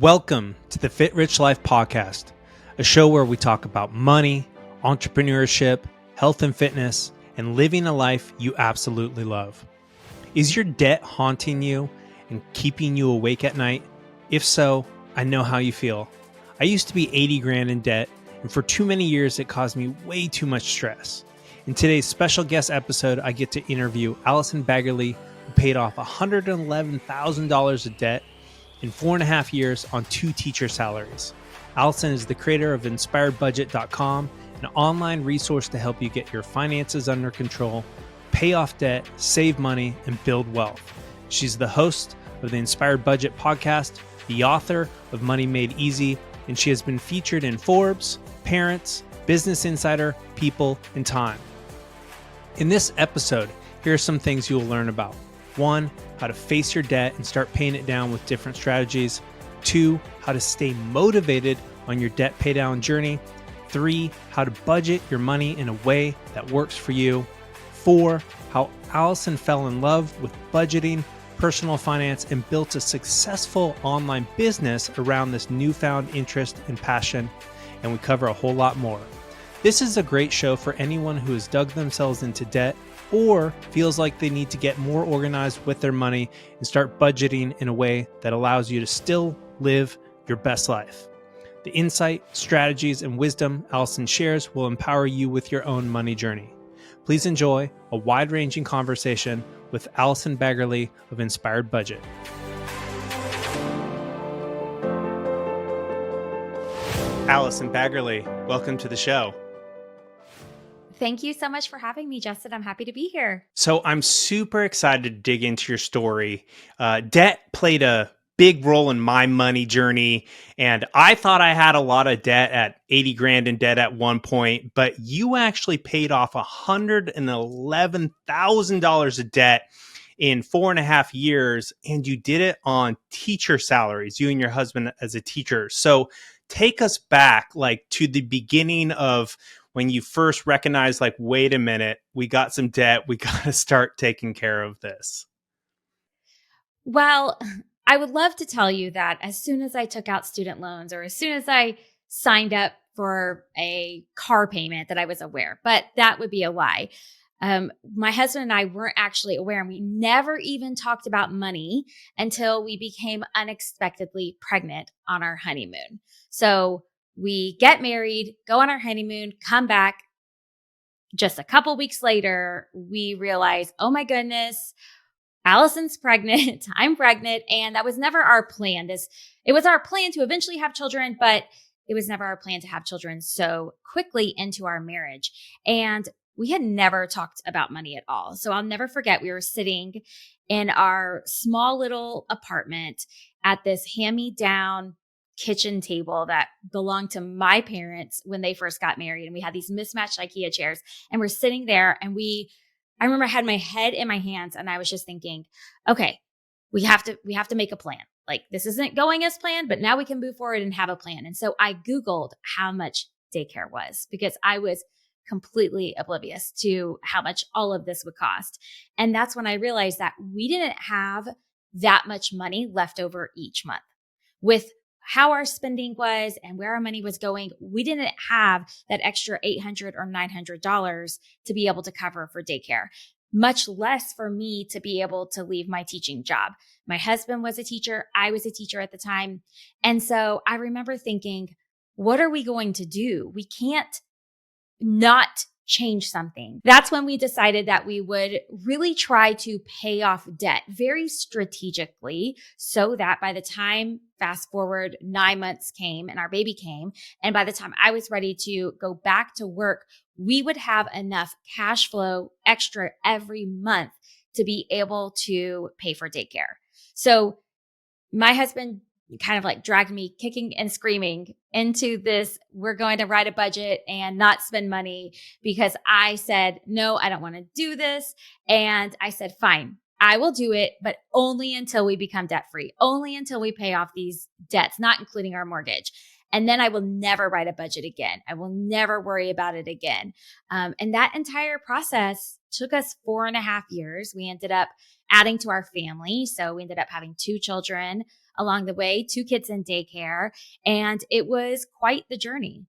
Welcome to the Fit Rich Life podcast, a show where we talk about money, entrepreneurship, health and fitness, and living a life you absolutely love. Is your debt haunting you and keeping you awake at night? If so, I know how you feel. I used to be 80 grand in debt, and for too many years it caused me way too much stress. In today's special guest episode, I get to interview Allison Baggerly, who paid off $111,000 of debt in 4.5 years on 2 teacher salaries. Allison is the creator of InspiredBudget.com, an online resource to help you get your finances under control, pay off debt, save money, and build wealth. She's the host of the Inspired Budget podcast, the author of Money Made Easy, and she has been featured in Forbes, Parents, Business Insider, People, and Time. In this episode, here are some things you will learn about. 1, how to face your debt and start paying it down with different strategies. 2, how to stay motivated on your debt paydown journey. 3, how to budget your money in a way that works for you. 4, how Allison fell in love with budgeting, personal finance, and built a successful online business around this newfound interest and passion. And we cover a whole lot more. This is a great show for anyone who has dug themselves into debt or feels like they need to get more organized with their money and start budgeting in a way that allows you to still live your best life. The insight, strategies, and wisdom Allison shares will empower you with your own money journey. Please enjoy a wide-ranging conversation with Allison Baggerly of Inspired Budget. Allison Baggerly, welcome to the show. Thank you so much for having me, Justin. I'm happy to be here. So I'm super excited to dig into your story. Debt played a big role in my money journey, and I thought I had a lot of debt at 80 grand in debt at one point, but you actually paid off $111,000 of debt in 4.5 years, and you did it on teacher salaries, you and your husband as a teacher. So take us back to the beginning of when you first recognized, wait a minute, we got some debt, we got to start taking care of this. Well, I would love to tell you that as soon as I took out student loans or as soon as I signed up for a car payment that I was aware, but that would be a lie. My husband and I weren't actually aware, and we never even talked about money until we became unexpectedly pregnant on our honeymoon. So we get married, go on our honeymoon, come back. Just a couple weeks later, we realize, oh my goodness, Allison's pregnant, I'm pregnant. And that was never our plan. It was our plan to eventually have children, but it was never our plan to have children so quickly into our marriage. And we had never talked about money at all. So I'll never forget, we were sitting in our small little apartment at this hand-me-down kitchen table that belonged to my parents when they first got married. And we had these mismatched IKEA chairs, and we're sitting there, and I remember I had my head in my hands, and I was just thinking, okay, we have to make a plan. This isn't going as planned, but now we can move forward and have a plan. And so I Googled how much daycare was, because I was completely oblivious to how much all of this would cost. And that's when I realized that we didn't have that much money left over each month. With how our spending was and where our money was going, we didn't have that extra $800 or $900 to be able to cover for daycare, much less for me to be able to leave my teaching job. My husband was a teacher. I was a teacher at the time. And so I remember thinking, what are we going to do? We can't not change something. That's when we decided that we would really try to pay off debt very strategically, so that by the time, fast forward 9 months came and our baby came, and by the time I was ready to go back to work, we would have enough cash flow extra every month to be able to pay for daycare. So my husband kind of dragged me kicking and screaming into this, we're going to write a budget and not spend money, because I said, no, I don't want to do this. And I said, fine, I will do it, but only until we become debt free, only until we pay off these debts, not including our mortgage. And then I will never write a budget again. I will never worry about it again. And that entire process took us 4.5 years. We ended up adding to our family. So we ended up having 2 children along the way, 2 kids in daycare, and it was quite the journey.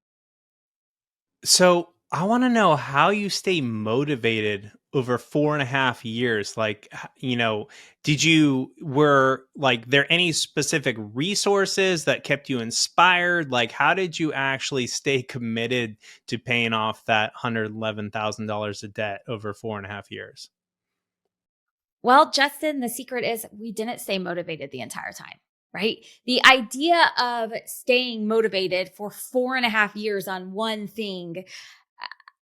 So I want to know how you stay motivated over 4.5 years. Were like there any specific resources that kept you inspired? Like, how did you actually stay committed to paying off that $111,000 of debt over 4.5 years? Well, Justin, the secret is we didn't stay motivated the entire time, right? The idea of staying motivated for 4.5 years on one thing,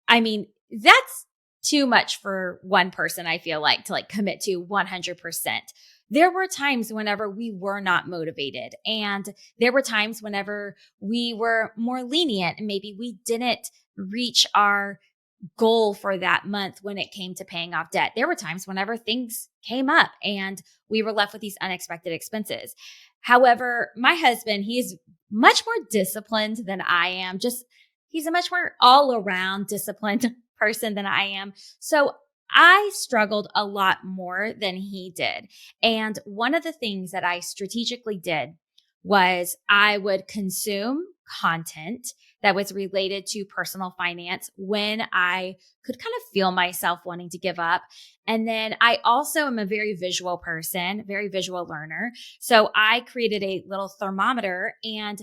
I mean, that's too much for one person, I feel like, to like commit to 100%. There were times whenever we were not motivated, and there were times whenever we were more lenient and maybe we didn't reach our goal for that month when it came to paying off debt. There were times whenever things came up and we were left with these unexpected expenses. However, my husband, he's much more disciplined than I am. He's a much more all around disciplined person than I am. So I struggled a lot more than he did. And one of the things that I strategically did was I would consume content that was related to personal finance when I could kind of feel myself wanting to give up. And then I also am a very visual person, very visual learner. So I created a little thermometer and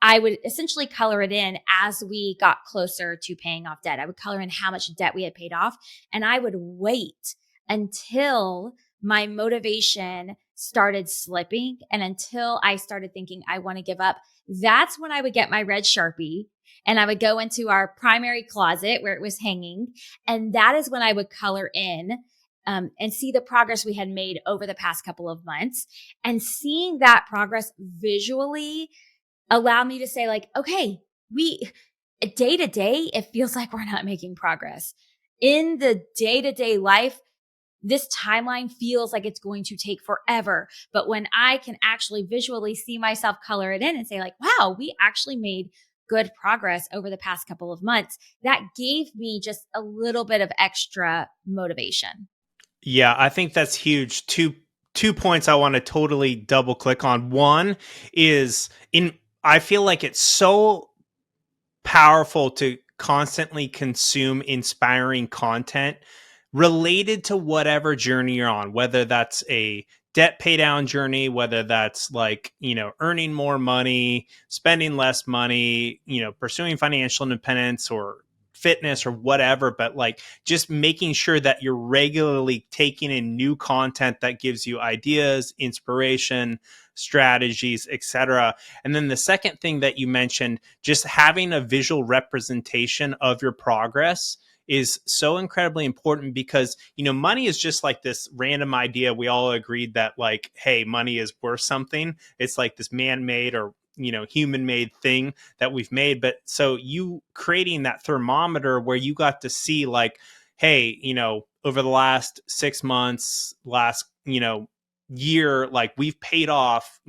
I would essentially color it in as we got closer to paying off debt. I would color in how much debt we had paid off, and I would wait until my motivation started slipping and until I started thinking I want to give up. That's when I would get my red Sharpie and I would go into our primary closet where it was hanging. And that is when I would color in and see the progress we had made over the past couple of months. And seeing that progress visually allow me to say like, okay, we day to day, it feels like we're not making progress. In the day to day life, this timeline feels like it's going to take forever. But when I can actually visually see myself color it in and say like, wow, we actually made good progress over the past couple of months, that gave me just a little bit of extra motivation. Yeah, I think that's huge. Two points I want to totally double click on. One is in I feel like it's so powerful to constantly consume inspiring content related to whatever journey you're on, whether that's a debt pay down journey, whether that's like, earning more money, spending less money, pursuing financial independence or fitness or whatever, but like just making sure that you're regularly taking in new content that gives you ideas, inspiration, strategies, etc. And then the second thing that you mentioned, just having a visual representation of your progress is so incredibly important because, money is just like this random idea. We all agreed that like, hey, money is worth something. It's like this man-made or, human-made thing that we've made. But so you creating that thermometer where you got to see like, hey, over the last 6 months, last, year, like we've paid off,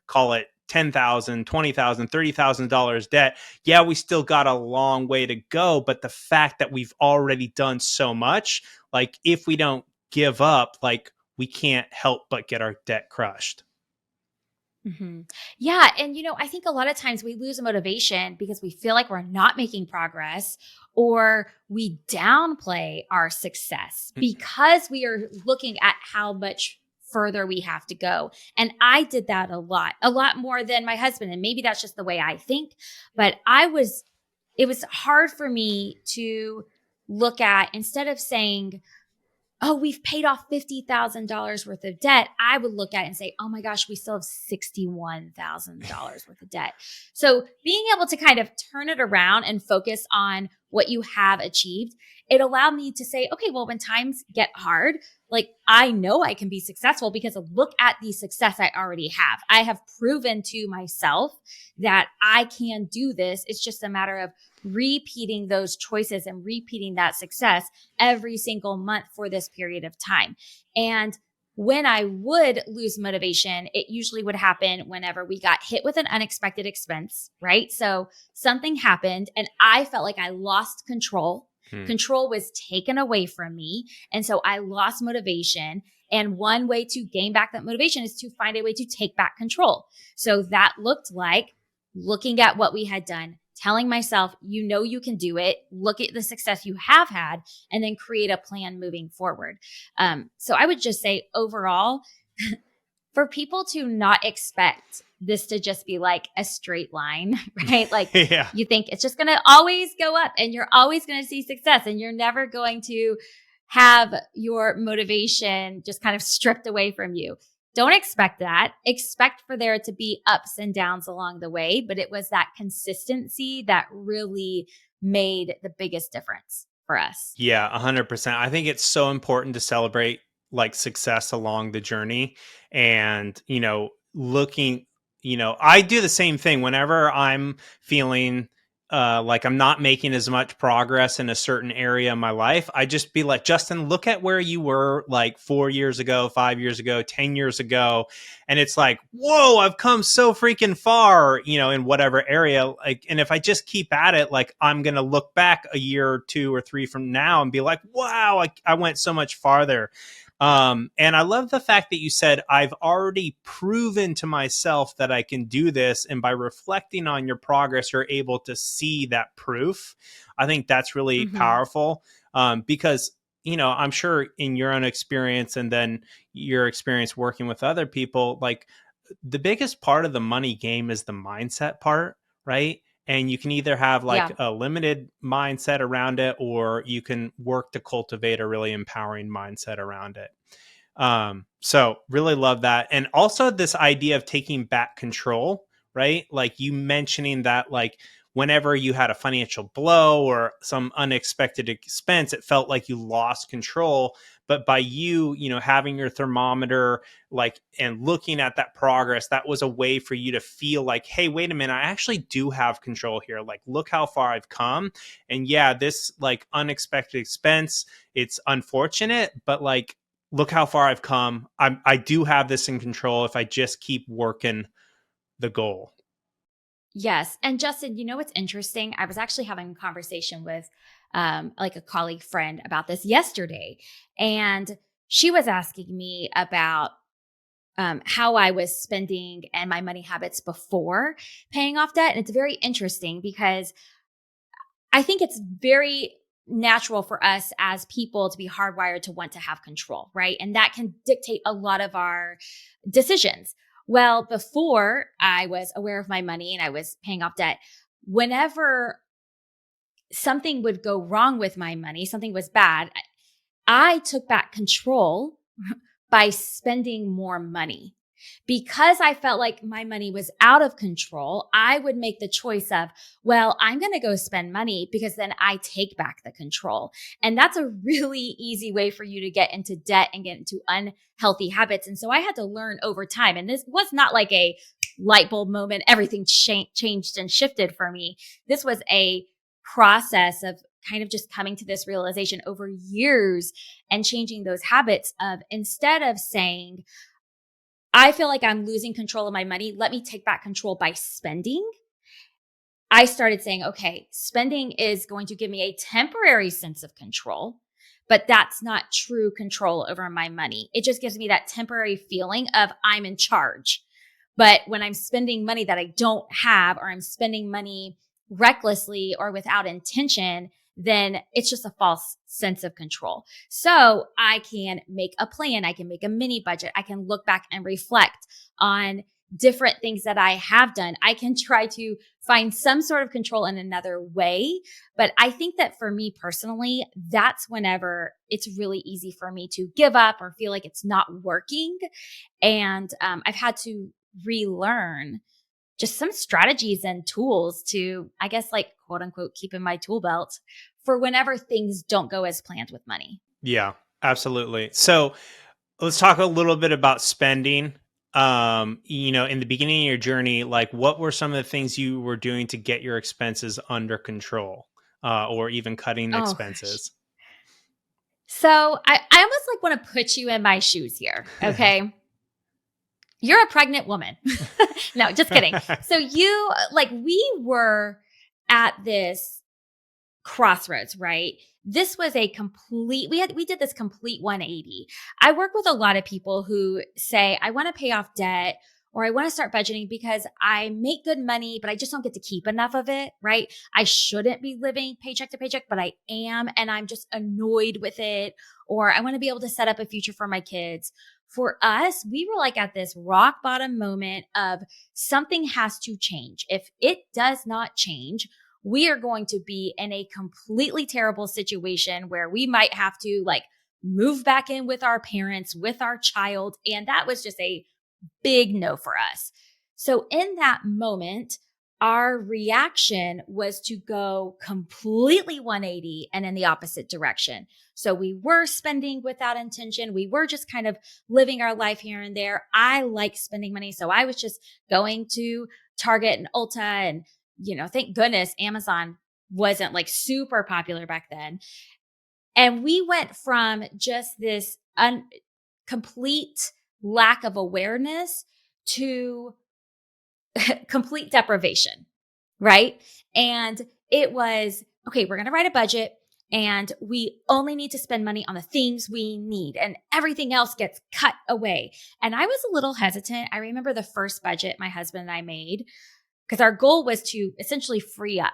call it 10,000, 20,000, $30,000 debt. Yeah, we still got a long way to go, but the fact that we've already done so much, like if we don't give up, like we can't help but get our debt crushed. hmm Yeah. And, I think a lot of times we lose motivation because we feel like we're not making progress or we downplay our success because we are looking at how much further we have to go. And I did that a lot more than my husband. And maybe that's just the way I think, but it was hard for me to look at instead of saying, oh, we've paid off $50,000 worth of debt, I would look at it and say, oh my gosh, we still have $61,000 worth of debt. So being able to kind of turn it around and focus on what you have achieved, it allowed me to say, okay, well, when times get hard, like I know I can be successful because look at the success I already have. I have proven to myself that I can do this. It's just a matter of repeating those choices and repeating that success every single month for this period of time. And when I would lose motivation, it usually would happen whenever we got hit with an unexpected expense, right? So something happened and I felt like I lost control. Control was taken away from me. And so I lost motivation. And one way to gain back that motivation is to find a way to take back control. So that looked like looking at what we had done, telling myself, you can do it. Look at the success you have had, and then create a plan moving forward. So I would just say overall, for people to not expect this to just be like a straight line, right? Like Yeah. you think it's just going to always go up and you're always going to see success and you're never going to have your motivation just kind of stripped away from you. Don't expect that. Expect for there to be ups and downs along the way, but it was that consistency that really made the biggest difference for us. Yeah, 100%. I think it's so important to celebrate like success along the journey and, looking, I do the same thing whenever I'm feeling like I'm not making as much progress in a certain area of my life. I just be like, Justin, look at where you were like 4 years ago, 5 years ago, 10 years ago. And it's like, whoa, I've come so freaking far, in whatever area. Like, and if I just keep at it, like I'm going to look back a year or 2 or 3 from now and be like, wow, I went so much farther. And I love the fact that you said, I've already proven to myself that I can do this. And by reflecting on your progress, you're able to see that proof. I think that's really powerful because, I'm sure in your own experience and then your experience working with other people, like the biggest part of the money game is the mindset part, right? And you can either have like a limited mindset around it, or you can work to cultivate a really empowering mindset around it. So really love that. And also this idea of taking back control, right? Like you mentioning that, like whenever you had a financial blow or some unexpected expense, it felt like you lost control. But by you, having your thermometer, like, and looking at that progress, that was a way for you to feel like, hey, wait a minute, I actually do have control here. Like, look how far I've come. And yeah, this like unexpected expense, it's unfortunate, but like, look how far I've come. I do have this in control if I just keep working the goal. Yes. And Justin, what's interesting? I was actually having a conversation with like a colleague friend about this yesterday. And she was asking me about how I was spending and my money habits before paying off debt. And it's very interesting because I think it's very natural for us as people to be hardwired to want to have control, right? And that can dictate a lot of our decisions. Well, before I was aware of my money and I was paying off debt, whenever something would go wrong with my money, something was bad, I took back control by spending more money. Because I felt like my money was out of control, I would make the choice of, well, I'm going to go spend money because then I take back the control. And that's a really easy way for you to get into debt and get into unhealthy habits. And so I had to learn over time. And this was not like a light bulb moment. Everything changed and shifted for me. This was a process of kind of just coming to this realization over years and changing those habits of, instead of saying, I feel like I'm losing control of my money, let me take back control by spending. I started saying, okay, spending is going to give me a temporary sense of control, but that's not true control over my money. It just gives me that temporary feeling of I'm in charge. But when I'm spending money that I don't have, or I'm spending money recklessly or without intention, then it's just a false sense of control. So I can make a plan. I can make a mini budget. I can look back and reflect on different things that I have done. I can try to find some sort of control in another way. But I think that for me personally, that's whenever it's really easy for me to give up or feel like it's not working. And I've had to relearn just some strategies and tools to, I guess, like quote unquote, keep in my tool belt for whenever things don't go as planned with money. Yeah, absolutely. So let's talk a little bit about spending. In the beginning of your journey, like what were some of the things you were doing to get your expenses under control, or even cutting expenses? So I almost like want to put you in my shoes here. Okay. You're a pregnant woman. No, just kidding. So we were at this crossroads, right? This was a complete, we did this complete 180. I work with a lot of people who say, I want to pay off debt or I want to start budgeting because I make good money, but I just don't get to keep enough of it, right? I shouldn't be living paycheck to paycheck, but I am, and I'm just annoyed with it. Or I want to be able to set up a future for my kids. For us, we were like at this rock bottom moment of something has to change. If it does not change, we are going to be in a completely terrible situation where we might have to like move back in with our parents, with our child. And that was just a big no for us. So in that moment, our reaction was to go completely 180 and in the opposite direction. So we were spending without intention. We were just kind of living our life here and there. I like spending money. So I was just going to Target and Ulta and, thank goodness Amazon wasn't like super popular back then. And we went from just this complete lack of awareness to complete deprivation, right? And it was, okay, we're going to write a budget and we only need to spend money on the things we need and everything else gets cut away. And I was a little hesitant. I remember the first budget my husband and I made because our goal was to essentially free up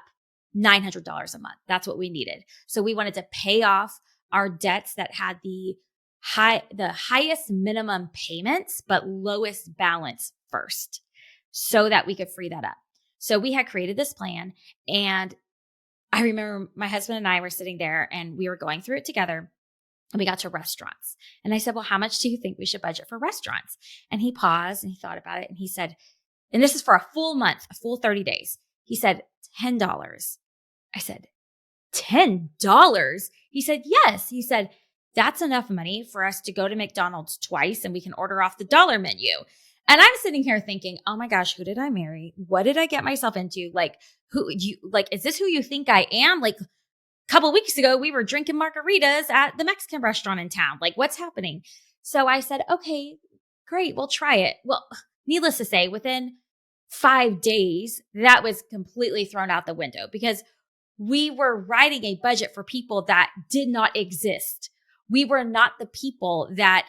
$900 a month. That's what we needed. So we wanted to pay off our debts that had the highest minimum payments, but lowest balance first so that we could free that up. So we had created this plan, and I remember my husband and I were sitting there and we were going through it together, and we got to restaurants. And I said, well, how much do you think we should budget for restaurants? And he paused and he thought about it and he said, and this is for a full month, a full 30 days. He said, $10. I said, $10? He said, yes. He said, that's enough money for us to go to McDonald's twice and we can order off the dollar menu. And I'm sitting here thinking, oh my gosh, who did I marry? What did I get myself into? Like, is this who you think I am? Like a couple of weeks ago, we were drinking margaritas at the Mexican restaurant in town. Like, what's happening? So I said, okay, great. We'll try it. Well, needless to say, within 5 days, that was completely thrown out the window because we were writing a budget for people that did not exist. We were not the people that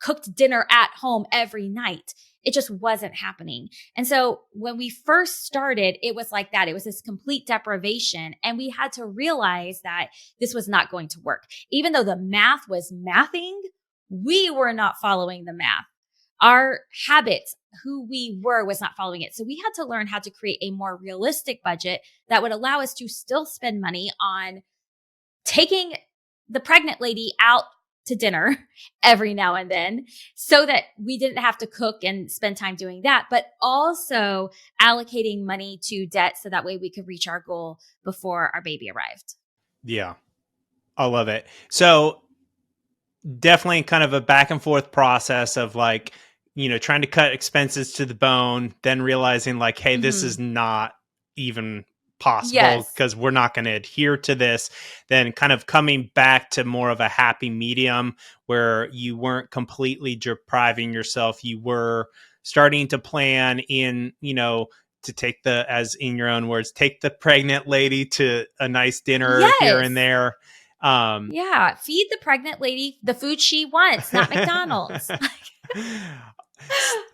cooked dinner at home every night. It just wasn't happening. And so when we first started, it was like that. It was this complete deprivation. And we had to realize that this was not going to work. Even though the math was mathing, we were not following the math. Our habits, who we were, was not following it. So we had to learn how to create a more realistic budget that would allow us to still spend money on taking the pregnant lady out to dinner every now and then so that we didn't have to cook and spend time doing that, but also allocating money to debt so that way we could reach our goal before our baby arrived. Yeah, I love it. So definitely kind of a back and forth process of like, trying to cut expenses to the bone, then realizing like, hey, this is not even possible because we're not going to adhere to this, then kind of coming back to more of a happy medium where you weren't completely depriving yourself. You were starting to plan in, to take as in your own words, take the pregnant lady to a nice dinner here and there. Feed the pregnant lady the food she wants, not McDonald's.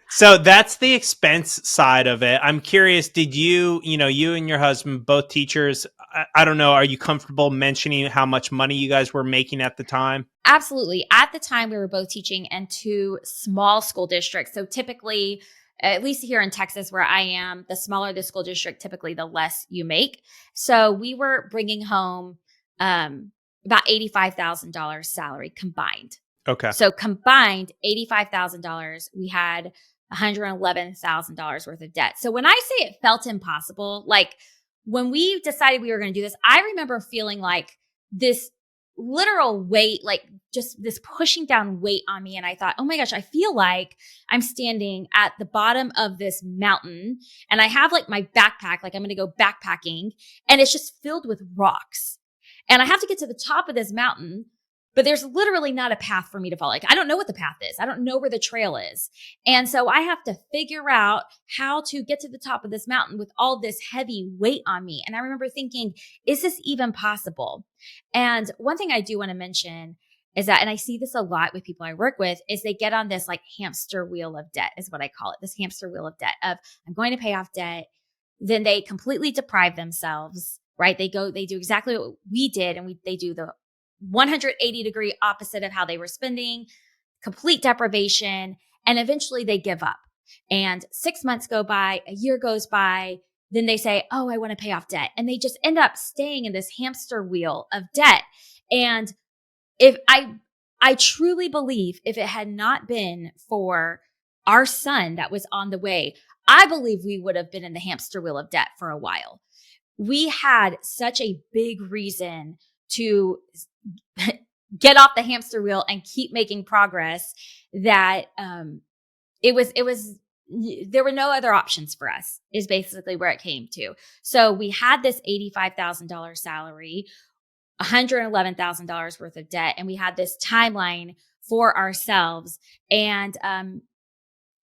So that's the expense side of it. I'm curious, did you and your husband, both teachers, I don't know, are you comfortable mentioning how much money you guys were making at the time? Absolutely. At the time, we were both teaching in 2 small school districts. So typically, at least here in Texas where I am, the smaller the school district, typically the less you make. So we were bringing home about $85,000 salary combined. Okay. So combined $85,000, we had $111,000 worth of debt. So when I say it felt impossible, like when we decided we were going to do this, I remember feeling like this literal weight, like just this pushing down weight on me. And I thought, oh my gosh, I feel like I'm standing at the bottom of this mountain and I have like my backpack, like I'm going to go backpacking and it's just filled with rocks. And I have to get to the top of this mountain, but there's literally not a path for me to follow. Like, I don't know what the path is. I don't know where the trail is. And so I have to figure out how to get to the top of this mountain with all this heavy weight on me. And I remember thinking, is this even possible? And one thing I do want to mention is that, and I see this a lot with people I work with, is they get on this like hamster wheel of debt, is what I call it. This hamster wheel of debt of, I'm going to pay off debt. Then they completely deprive themselves, right? They do exactly what we did. And they do the 180-degree opposite of how they were spending, complete deprivation. And eventually they give up. And 6 months go by, a year goes by. Then they say, oh, I want to pay off debt. And they just end up staying in this hamster wheel of debt. And if I truly believe if it had not been for our son that was on the way, I believe we would have been in the hamster wheel of debt for a while. We had such a big reason to get off the hamster wheel and keep making progress that there were no other options for us, is basically where it came to. So we had this $85,000 salary, $111,000 worth of debt, and we had this timeline for ourselves. And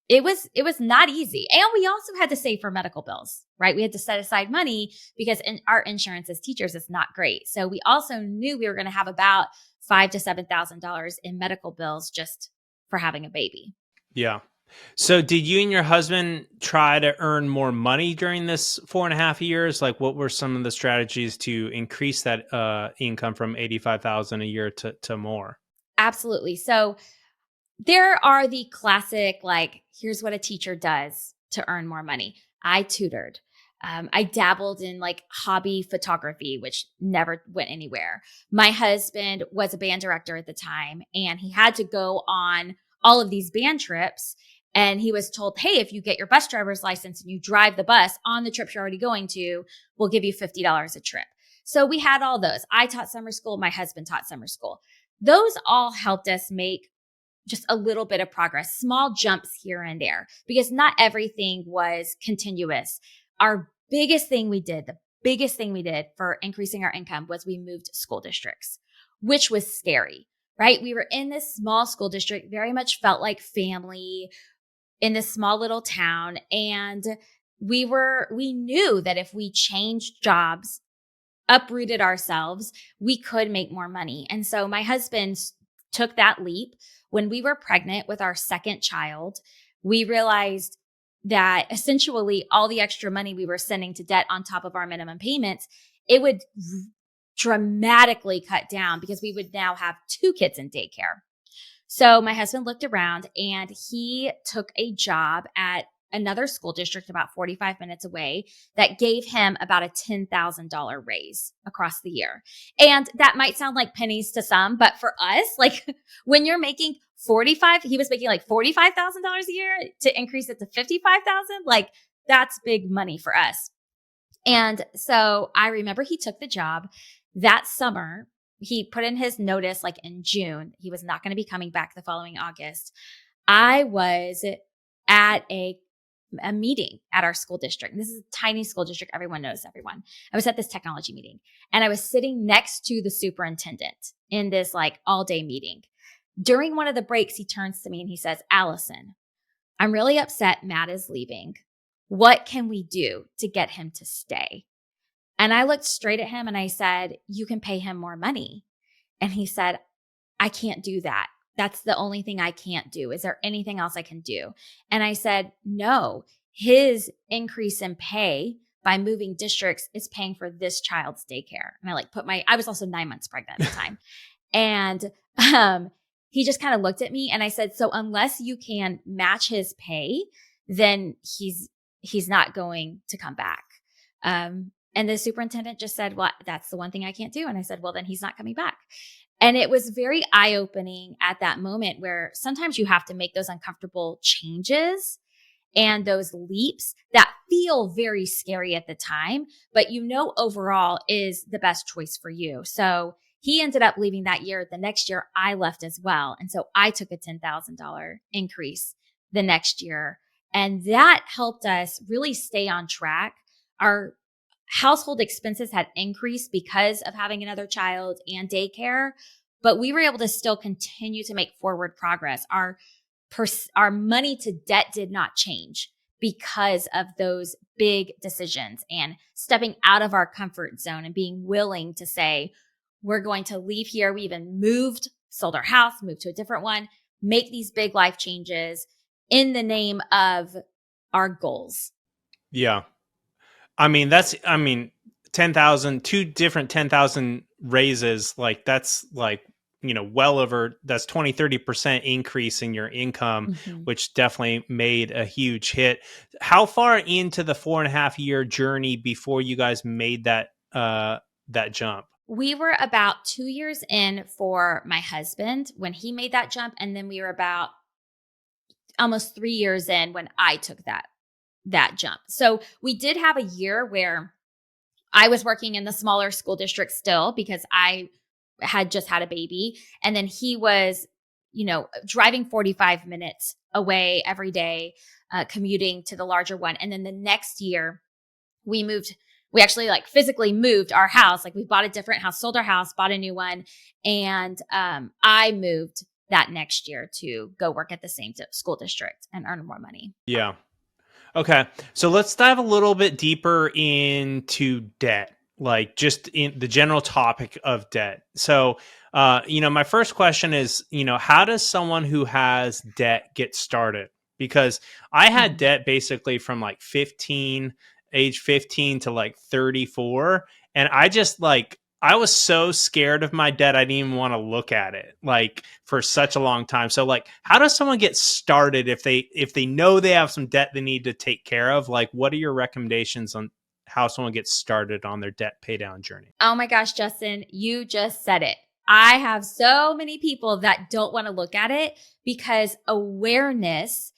it was not easy. And we also had to save for medical bills, right? We had to set aside money because our insurance as teachers is not great. So we also knew we were going to have about $5,000 to $7,000 in medical bills just for having a baby. Yeah. So did you and your husband try to earn more money during this 4.5 years? Like, what were some of the strategies to increase that income from 85,000 a year to more? Absolutely. So there are the classic, like, here's what a teacher does to earn more money. I tutored. I dabbled in like hobby photography, which never went anywhere. My husband was a band director at the time, and he had to go on all of these band trips. And he was told, hey, if you get your bus driver's license and you drive the bus on the trip you're already going to, we'll give you $50 a trip. So we had all those. I taught summer school. My husband taught summer school. Those all helped us make just a little bit of progress, small jumps here and there, because not everything was continuous. The biggest thing we did for increasing our income was we moved school districts, which was scary, right? We were in this small school district, very much felt like family in this small little town. And we knew that if we changed jobs, uprooted ourselves, we could make more money. And so my husband took that leap. When we were pregnant with our second child, we realized that essentially all the extra money we were sending to debt on top of our minimum payments, it would dramatically cut down because we would now have 2 kids in daycare. So my husband looked around and he took a job at another school district about 45 minutes away that gave him about a $10,000 raise across the year. And that might sound like pennies to some, but for us, like when you're making he was making like $45,000 a year, to increase it to $55,000, like that's big money for us. And so I remember he took the job that summer. He put in his notice like in June. He was not going to be coming back the following August. I was at a meeting at our school district. This is a tiny school district. Everyone knows everyone. I was at this technology meeting and I was sitting next to the superintendent in this like all day meeting. During one of the breaks, he turns to me and he says, Allison, I'm really upset Matt is leaving. What can we do to get him to stay? And I looked straight at him and I said, you can pay him more money. And he said, I can't do that. That's the only thing I can't do. Is there anything else I can do? And I said, no, his increase in pay by moving districts is paying for this child's daycare. And I was also 9 months pregnant at the time. And he just kind of looked at me and I said, so unless you can match his pay, then he's not going to come back. And the superintendent just said, well, that's the one thing I can't do. And I said, well, then he's not coming back. And it was very eye-opening at that moment where sometimes you have to make those uncomfortable changes and those leaps that feel very scary at the time, but overall is the best choice for you. So he ended up leaving that year. The next year I left as well. And so I took a $10,000 increase the next year. And that helped us really stay on track. Our household expenses had increased because of having another child and daycare, but we were able to still continue to make forward progress. Our money to debt did not change because of those big decisions and stepping out of our comfort zone and being willing to say, we're going to leave here. We even sold our house, moved to a different one, make these big life changes in the name of our goals. Yeah. I mean, 10,000, two different 10,000 raises, like that's like, well over, that's 20, 30% increase in your income, which definitely made a huge hit. How far into the 4.5-year journey before you guys made that jump? We were about 2 years in for my husband when he made that jump. And then we were about almost 3 years in when I took that jump. So we did have a year where I was working in the smaller school district still because I had just had a baby. And then he was, driving 45 minutes away every day, commuting to the larger one. And then the next year we actually like physically moved our house. Like we bought a different house, sold our house, bought a new one. And I moved that next year to go work at the same school district and earn more money. Yeah. Okay. So let's dive a little bit deeper into debt, like just in the general topic of debt. So, my first question is, how does someone who has debt get started? Because I had debt basically from like age 15 to like 34. And I was so scared of my debt, I didn't even want to look at it like for such a long time. So like, how does someone get started if they know they have some debt they need to take care of? Like, what are your recommendations on how someone gets started on their debt pay down journey? Oh my gosh, Justin, you just said it. I have so many people that don't want to look at it because awareness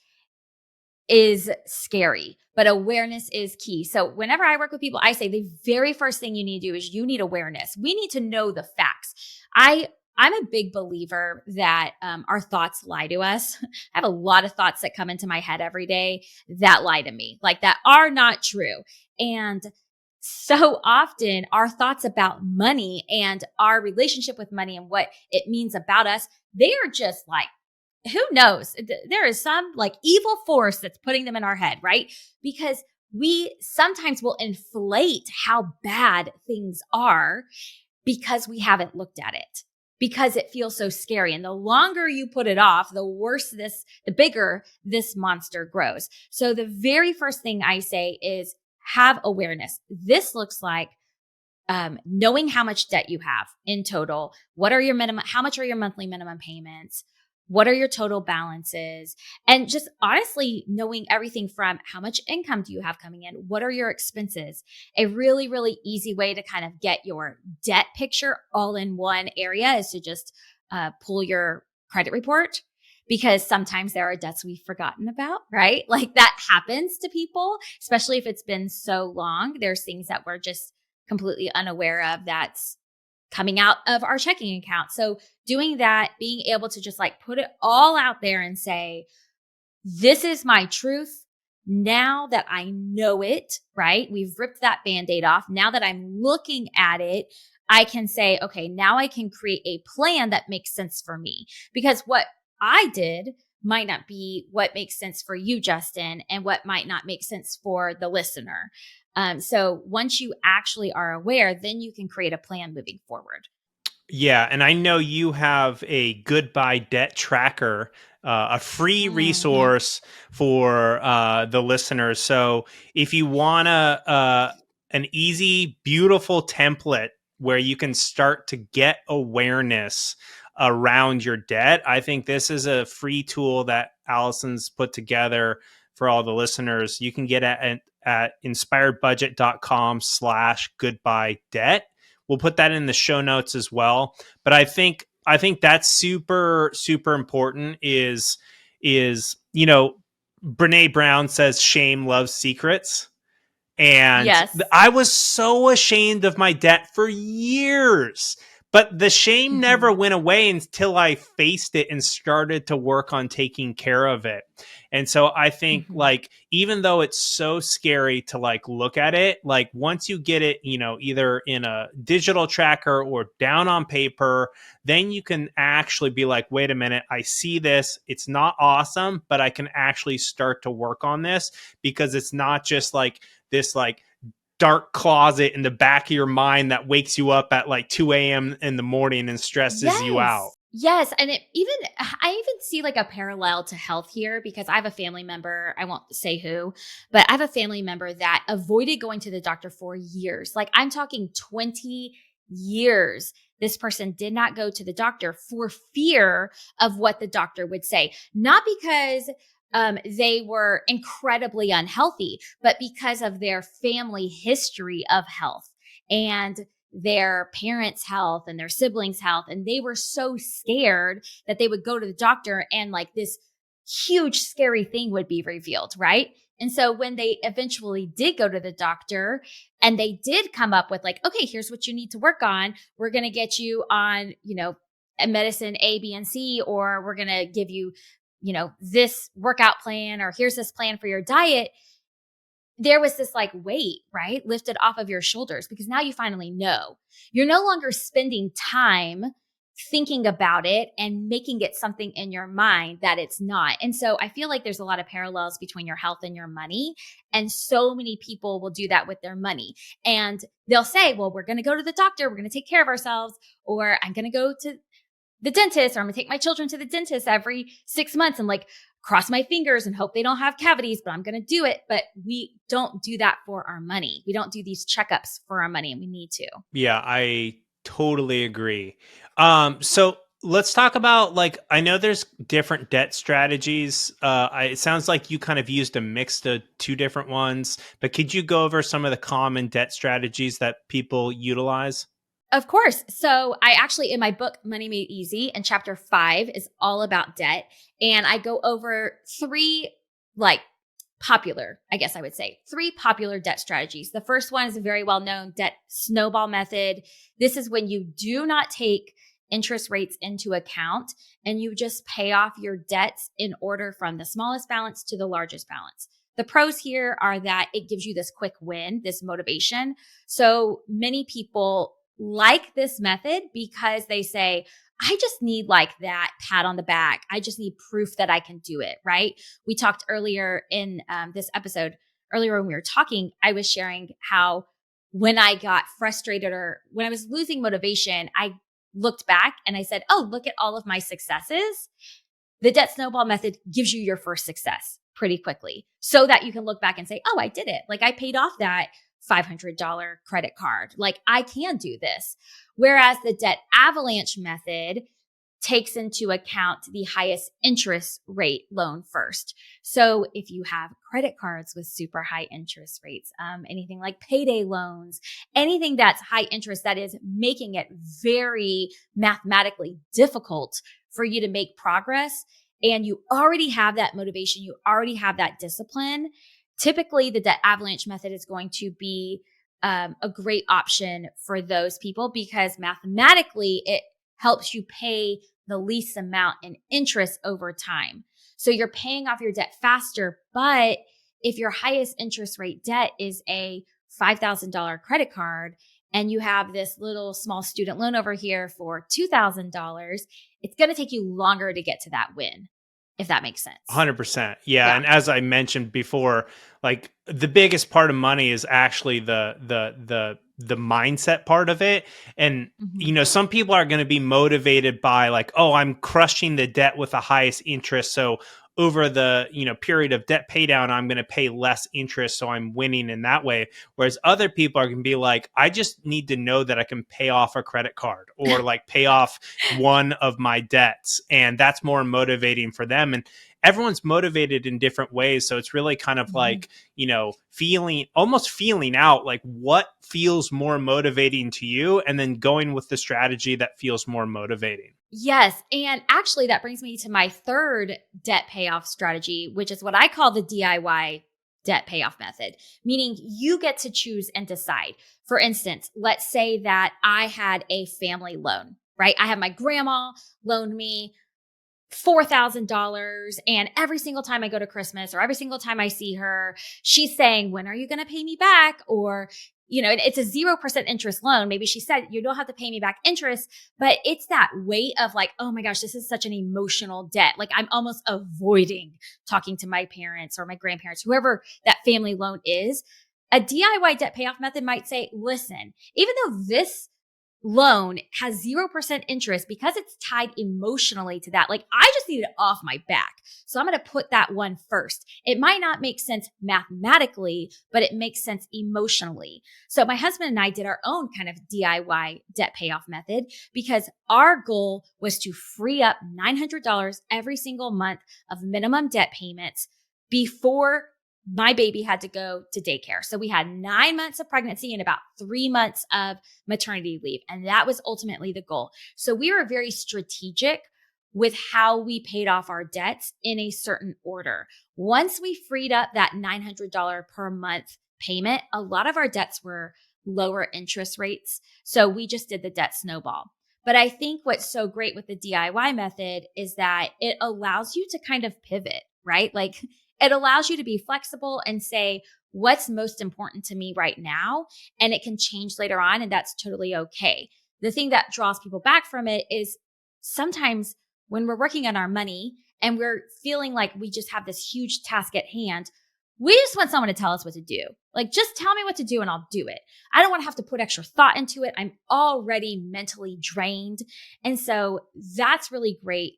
is scary, but awareness is key. So whenever I work with people, I say the very first thing you need to do is you need awareness. We need to know the facts. I'm a big believer that our thoughts lie to us. I have a lot of thoughts that come into my head every day that lie to me, like that are not true. And so often our thoughts about money and our relationship with money and what it means about us, they are just like, who knows? There is some like evil force that's putting them in our head, right? Because we sometimes will inflate how bad things are because we haven't looked at it, because it feels so scary. And the longer you put it off, the bigger this monster grows. So the very first thing I say is have awareness. This looks like knowing how much debt you have in total. How much are your monthly minimum payments? What are your total balances? And just honestly knowing everything from how much income do you have coming in? What are your expenses? A really, really easy way to kind of get your debt picture all in one area is to just pull your credit report, because sometimes there are debts we've forgotten about, right? Like that happens to people, especially if it's been so long. There's things that we're just completely unaware of that's coming out of our checking account. So doing that, being able to just like put it all out there and say, this is my truth. Now that I know it, right? We've ripped that Band-Aid off. Now that I'm looking at it, I can say, okay, now I can create a plan that makes sense for me. Because what I did might not be what makes sense for you, Justin, and what might not make sense for the listener. So once you actually are aware, then you can create a plan moving forward. Yeah. And I know you have a goodbye debt tracker, a free resource for the listeners. So if you want an easy, beautiful template where you can start to get awareness around your debt, I think this is a free tool that Allison's put together for all the listeners. You can get at inspiredbudget.com/goodbye debt. We'll put that in the show notes as well. But I think that's super, super important is, Brene Brown says shame loves secrets. And yes. I was so ashamed of my debt for years. But the shame never Mhm. went away until I faced it and started to work on taking care of it. And so I think Mhm. like, even though it's so scary to like look at it, like once you get it, either in a digital tracker or down on paper, then you can actually be like, wait a minute, I see this. It's not awesome, but I can actually start to work on this, because it's not just like this like dark closet in the back of your mind that wakes you up at like 2 a.m. in the morning and stresses you out. Yes. Yes, and I even see like a parallel to health here, because I have a family member, I won't say who, but I have a family member that avoided going to the doctor for years. Like I'm talking 20 years. This person did not go to the doctor for fear of what the doctor would say, not because they were incredibly unhealthy, but because of their family history of health and their parents' health and their siblings' health. And they were so scared that they would go to the doctor and like this huge, scary thing would be revealed, right? And so when they eventually did go to the doctor and they did come up with like, okay, here's what you need to work on. We're going to get you on, a medicine A, B, and C, or we're going to give you, this workout plan, or here's this plan for your diet. There was this like weight, right? Lifted off of your shoulders, because now you finally know. You're no longer spending time thinking about it and making it something in your mind that it's not. And so I feel like there's a lot of parallels between your health and your money. And so many people will do that with their money. And they'll say, well, we're going to go to the doctor, we're going to take care of ourselves, or I'm going to go to the dentist, or I'm gonna take my children to the dentist every 6 months and like cross my fingers and hope they don't have cavities, but I'm gonna do it. But we don't do that for our money. We don't do these checkups for our money, and we need to. Yeah, I totally agree. So let's talk about like, I know there's different debt strategies. It sounds like you kind of used a mix of two different ones, but could you go over some of the common debt strategies that people utilize? Of course. So I actually, in my book, Money Made Easy, and chapter 5 is all about debt. And I go over three like popular, I guess I would say, three popular debt strategies. The first one is a very well known debt snowball method. This is when you do not take interest rates into account and you just pay off your debts in order from the smallest balance to the largest balance. The pros here are that it gives you this quick win, this motivation. So many people like this method because they say, I just need like that pat on the back. I just need proof that I can do it, right? We talked earlier in this episode, earlier when we were talking, I was sharing how when I got frustrated or when I was losing motivation, I looked back and I said, oh, look at all of my successes. The debt snowball method gives you your first success pretty quickly so that you can look back and say, oh, I did it. Like I paid off that $500 credit card. Like I can do this. Whereas the debt avalanche method takes into account the highest interest rate loan first. So if you have credit cards with super high interest rates, anything like payday loans, anything that's high interest that is making it very mathematically difficult for you to make progress, and you already have that motivation, you already have that discipline, typically the debt avalanche method is going to be a great option for those people because mathematically it helps you pay the least amount in interest over time. So you're paying off your debt faster, but if your highest interest rate debt is a $5,000 credit card and you have this little small student loan over here for $2,000, it's going to take you longer to get to that win, if that makes sense. 100%. Yeah, Yeah. and as I mentioned before, like the biggest part of money is actually the mindset part of it. And Mhm. some people are going to be motivated by like, oh, I'm crushing the debt with the highest interest, so over the period of debt pay down, I'm going to pay less interest, so I'm winning in that way. Whereas other people are going to be like, I just need to know that I can pay off a credit card or like pay off one of my debts, and that's more motivating for them. And everyone's motivated in different ways, so it's really kind of Mhm. like feeling out like what feels more motivating to you, and then going with the strategy that feels more motivating. Yes. And actually, that brings me to my third debt payoff strategy, which is what I call the DIY debt payoff method, meaning you get to choose and decide. For instance, let's say that I had a family loan, right? I have my grandma loaned me $4,000. And every single time I go to Christmas or every single time I see her, she's saying, when are you going to pay me back? Or, it's a 0% interest loan. Maybe she said, you don't have to pay me back interest, but it's that weight of like, oh my gosh, this is such an emotional debt. Like I'm almost avoiding talking to my parents or my grandparents, whoever that family loan is. A DIY debt payoff method might say, listen, even though this loan has 0% interest, because it's tied emotionally to that, like I just need it off my back. So I'm going to put that one first. It might not make sense mathematically, but it makes sense emotionally. So my husband and I did our own kind of DIY debt payoff method because our goal was to free up $900 every single month of minimum debt payments before my baby had to go to daycare. So we had 9 months of pregnancy and about 3 months of maternity leave. And that was ultimately the goal. So we were very strategic with how we paid off our debts in a certain order. Once we freed up that $900 per month payment, a lot of our debts were lower interest rates. So we just did the debt snowball. But I think what's so great with the DIY method is that it allows you to kind of pivot, right? Like it allows you to be flexible and say, what's most important to me right now? And it can change later on, and that's totally okay. The thing that draws people back from it is sometimes when we're working on our money and we're feeling like we just have this huge task at hand, we just want someone to tell us what to do. Like, just tell me what to do and I'll do it. I don't want to have to put extra thought into it. I'm already mentally drained. And so that's really great.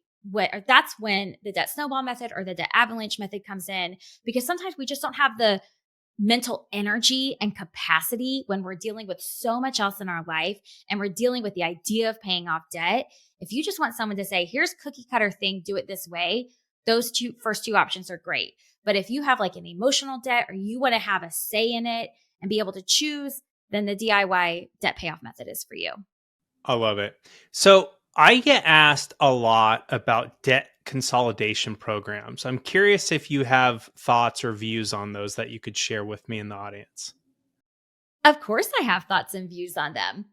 That's when the debt snowball method or the debt avalanche method comes in, because sometimes we just don't have the mental energy and capacity when we're dealing with so much else in our life and we're dealing with the idea of paying off debt. If you just want someone to say, here's cookie cutter thing, do it this way, those first two options are great. But if you have like an emotional debt or you want to have a say in it and be able to choose, then the DIY debt payoff method is for you. I love it. So I get asked a lot about debt consolidation programs. I'm curious if you have thoughts or views on those that you could share with me in the audience. Of course, I have thoughts and views on them.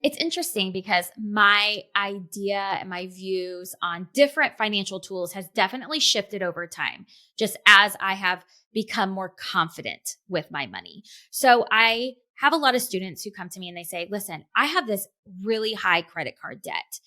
It's interesting because my idea and my views on different financial tools has definitely shifted over time, just as I have become more confident with my money. So I have a lot of students who come to me and they say, listen, I have this really high credit card debt.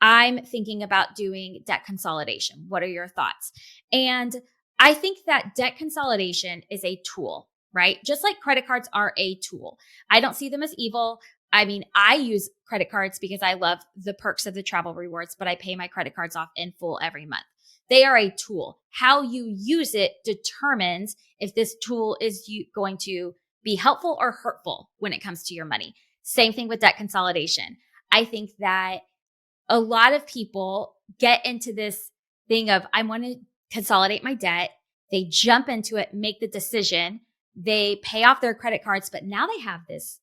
I'm thinking about doing debt consolidation. What are your thoughts? And I think that debt consolidation is a tool, right? Just like credit cards are a tool. I don't see them as evil. I mean, I use credit cards because I love the perks of the travel rewards, but I pay my credit cards off in full every month. They are a tool. How you use it determines if this tool is going to be helpful or hurtful when it comes to your money. Same thing with debt consolidation. I think that a lot of people get into this thing of, I want to consolidate my debt. They jump into it, make the decision. They pay off their credit cards, but now they have this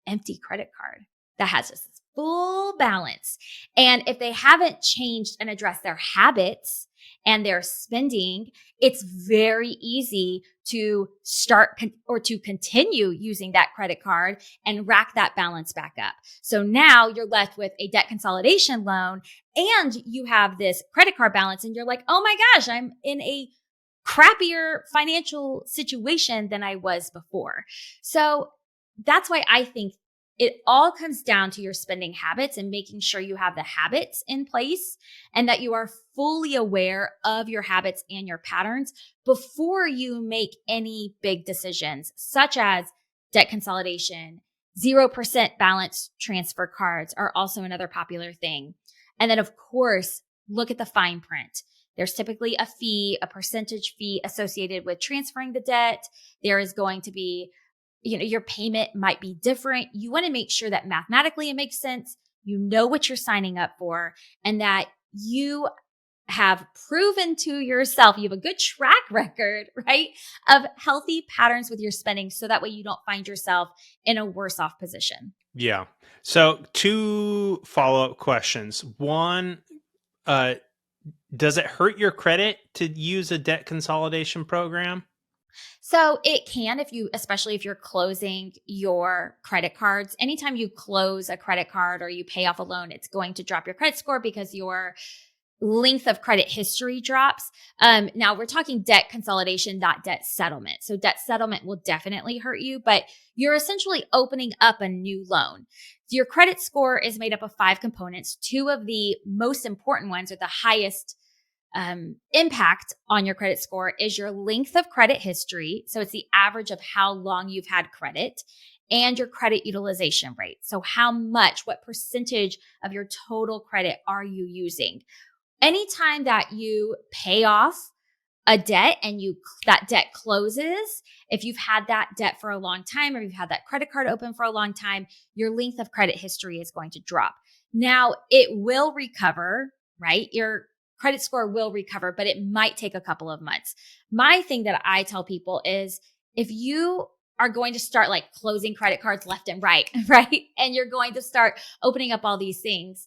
empty credit card that has this full balance. And if they haven't changed and addressed their habits and their spending, it's very easy to start or to continue using that credit card and rack that balance back up. So now you're left with a debt consolidation loan and you have this credit card balance and you're like, oh my gosh, I'm in a crappier financial situation than I was before. So that's why I think it all comes down to your spending habits and making sure you have the habits in place and that you are fully aware of your habits and your patterns before you make any big decisions, such as debt consolidation. 0% balance transfer cards are also another popular thing. And then, of course, look at the fine print. There's typically a fee, a percentage fee associated with transferring the debt. There is going to be, your payment might be different. You want to make sure that mathematically it makes sense. You know what you're signing up for and that you have proven to yourself, you have a good track record, right, of healthy patterns with your spending. So that way you don't find yourself in a worse off position. Yeah. So 2 follow-up questions. One, Does it hurt your credit to use a debt consolidation program? So it can, especially if you're closing your credit cards. Anytime you close a credit card or you pay off a loan, it's going to drop your credit score because your length of credit history drops. Now we're talking debt consolidation, not debt settlement. So debt settlement will definitely hurt you, but you're essentially opening up a new loan. Your credit score is made up of 5 components. 2 of the most important ones, or the highest impact on your credit score, is your length of credit history. So it's the average of how long you've had credit, and your credit utilization rate. So what percentage of your total credit are you using? Anytime that you pay off a debt and that debt closes, if you've had that debt for a long time, or you've had that credit card open for a long time, your length of credit history is going to drop. Now, it will recover, right? Your credit score will recover, but it might take a couple of months. My thing that I tell people is, if you are going to start like closing credit cards left and right, right? And you're going to start opening up all these things,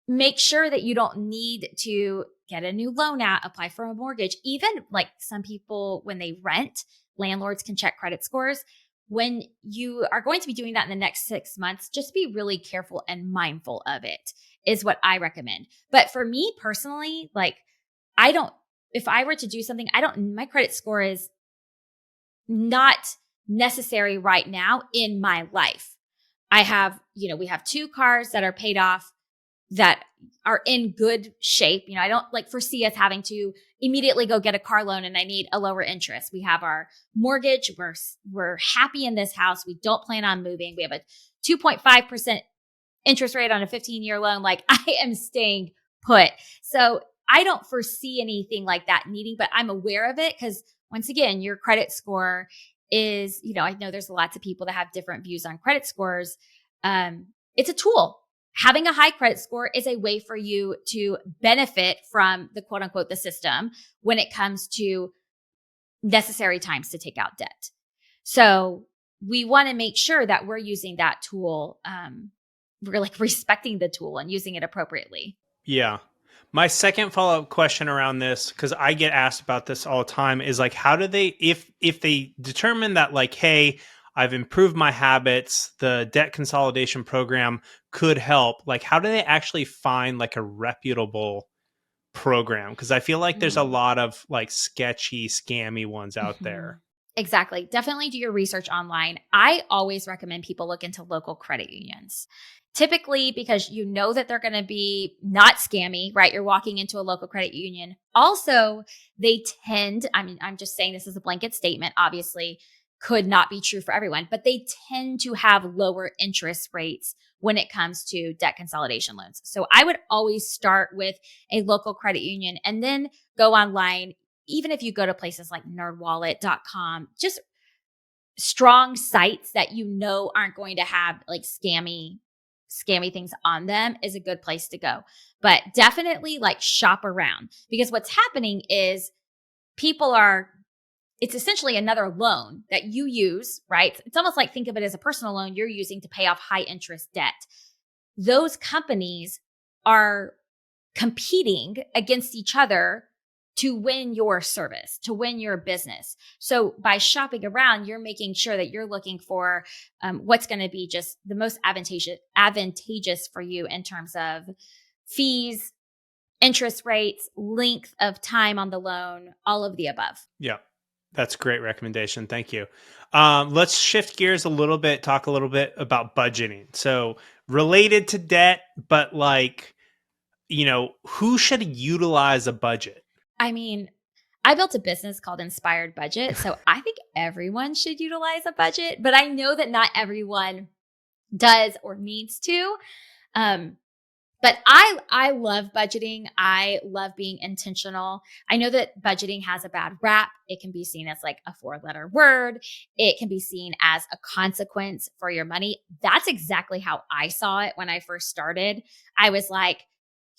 make sure that you don't need to get a new loan out, apply for a mortgage. Even like some people, when they rent, landlords can check credit scores. When you are going to be doing that in the next 6 months, just be really careful and mindful of it, is what I recommend. But for me personally, like if I were to do something, my credit score is not necessary right now in my life. We have 2 cars that are paid off, that are in good shape. I don't foresee us having to immediately go get a car loan and I need a lower interest. We have our mortgage. We're happy in this house. We don't plan on moving. We have a 2.5% interest rate on a 15-year loan. Like, I am staying put. So I don't foresee anything like that needing, but I'm aware of it because, once again, your credit score is, I know there's lots of people that have different views on credit scores. It's a tool. Having a high credit score is a way for you to benefit from the quote unquote the system when it comes to necessary times to take out debt. So we want to make sure that we're using that tool. We're respecting the tool and using it appropriately. Yeah. My second follow-up question around this, because I get asked about this all the time, is how do they, if they determine that hey, I've improved my habits, the debt consolidation program could help, how do they actually find a reputable program? Because I feel like there's a lot of sketchy, scammy ones out there. Exactly. Definitely do your research online. I always recommend people look into local credit unions. Typically, because you know that they're going to be not scammy, right? You're walking into a local credit union. Also, they tend, I'm just saying this is a blanket statement, obviously could not be true for everyone, but they tend to have lower interest rates when it comes to debt consolidation loans. So I would always start with a local credit union and then go online. Even if you go to places like nerdwallet.com, just strong sites that aren't going to have scammy things on them, is a good place to go. But definitely shop around, because what's happening is it's essentially another loan that you use, right? It's almost think of it as a personal loan you're using to pay off high interest debt. Those companies are competing against each other to win your service, to win your business. So by shopping around, you're making sure that you're looking for what's going to be just the most advantageous for you in terms of fees, interest rates, length of time on the loan, all of the above. Yeah. That's a great recommendation. Thank you. Let's shift gears a little bit, talk a little bit about budgeting. So related to debt, but who should utilize a budget? I built a business called Inspired Budget. So I think everyone should utilize a budget, but I know that not everyone does or needs to. But I love budgeting. I love being intentional. I know that budgeting has a bad rap. It can be seen as a 4-letter word. It can be seen as a consequence for your money. That's exactly how I saw it when I first started. I was like,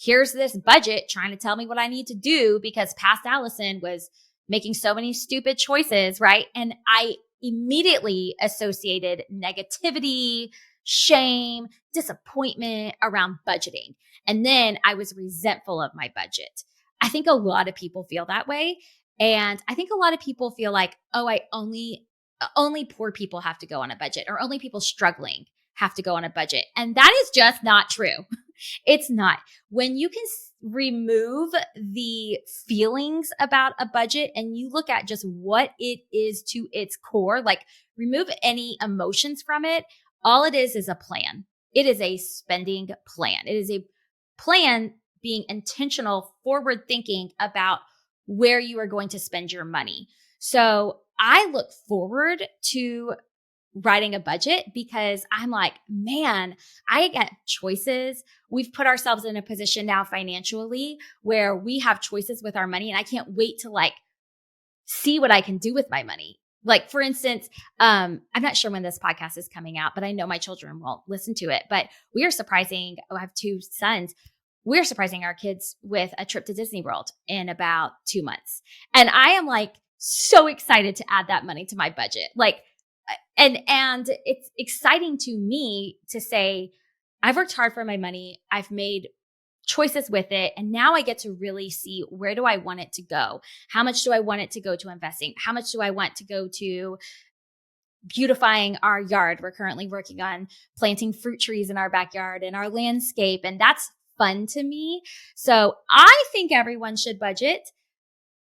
here's this budget trying to tell me what I need to do because past Allison was making so many stupid choices, right? And I immediately associated negativity, shame, disappointment around budgeting. And then I was resentful of my budget. I think a lot of people feel that way. And I think a lot of people feel like, oh, only poor people have to go on a budget, or only people struggling have to go on a budget. And that is just not true. It's not. When you can remove the feelings about a budget and you look at just what it is to its core, like remove any emotions from it, all it is a plan. It is a spending plan. It is a plan being intentional, forward thinking about where you are going to spend your money. So I look forward to writing a budget because I'm like, man, I get choices. We've put ourselves in a position now financially where we have choices with our money, and I can't wait to like see what I can do with my money. Like, for instance, I'm not sure when this podcast is coming out, but I know my children won't listen to it. But we are surprising, I have two sons. We're surprising our kids with a trip to Disney World in about 2 months. And I am like so excited to add that money to my budget. Like, and it's exciting to me to say, I've worked hard for my money. I've made choices with it. And now I get to really see, where do I want it to go? How much do I want it to go to investing? How much do I want to go to beautifying our yard? We're currently working on planting fruit trees in our backyard and our landscape. And that's fun to me. So I think everyone should budget.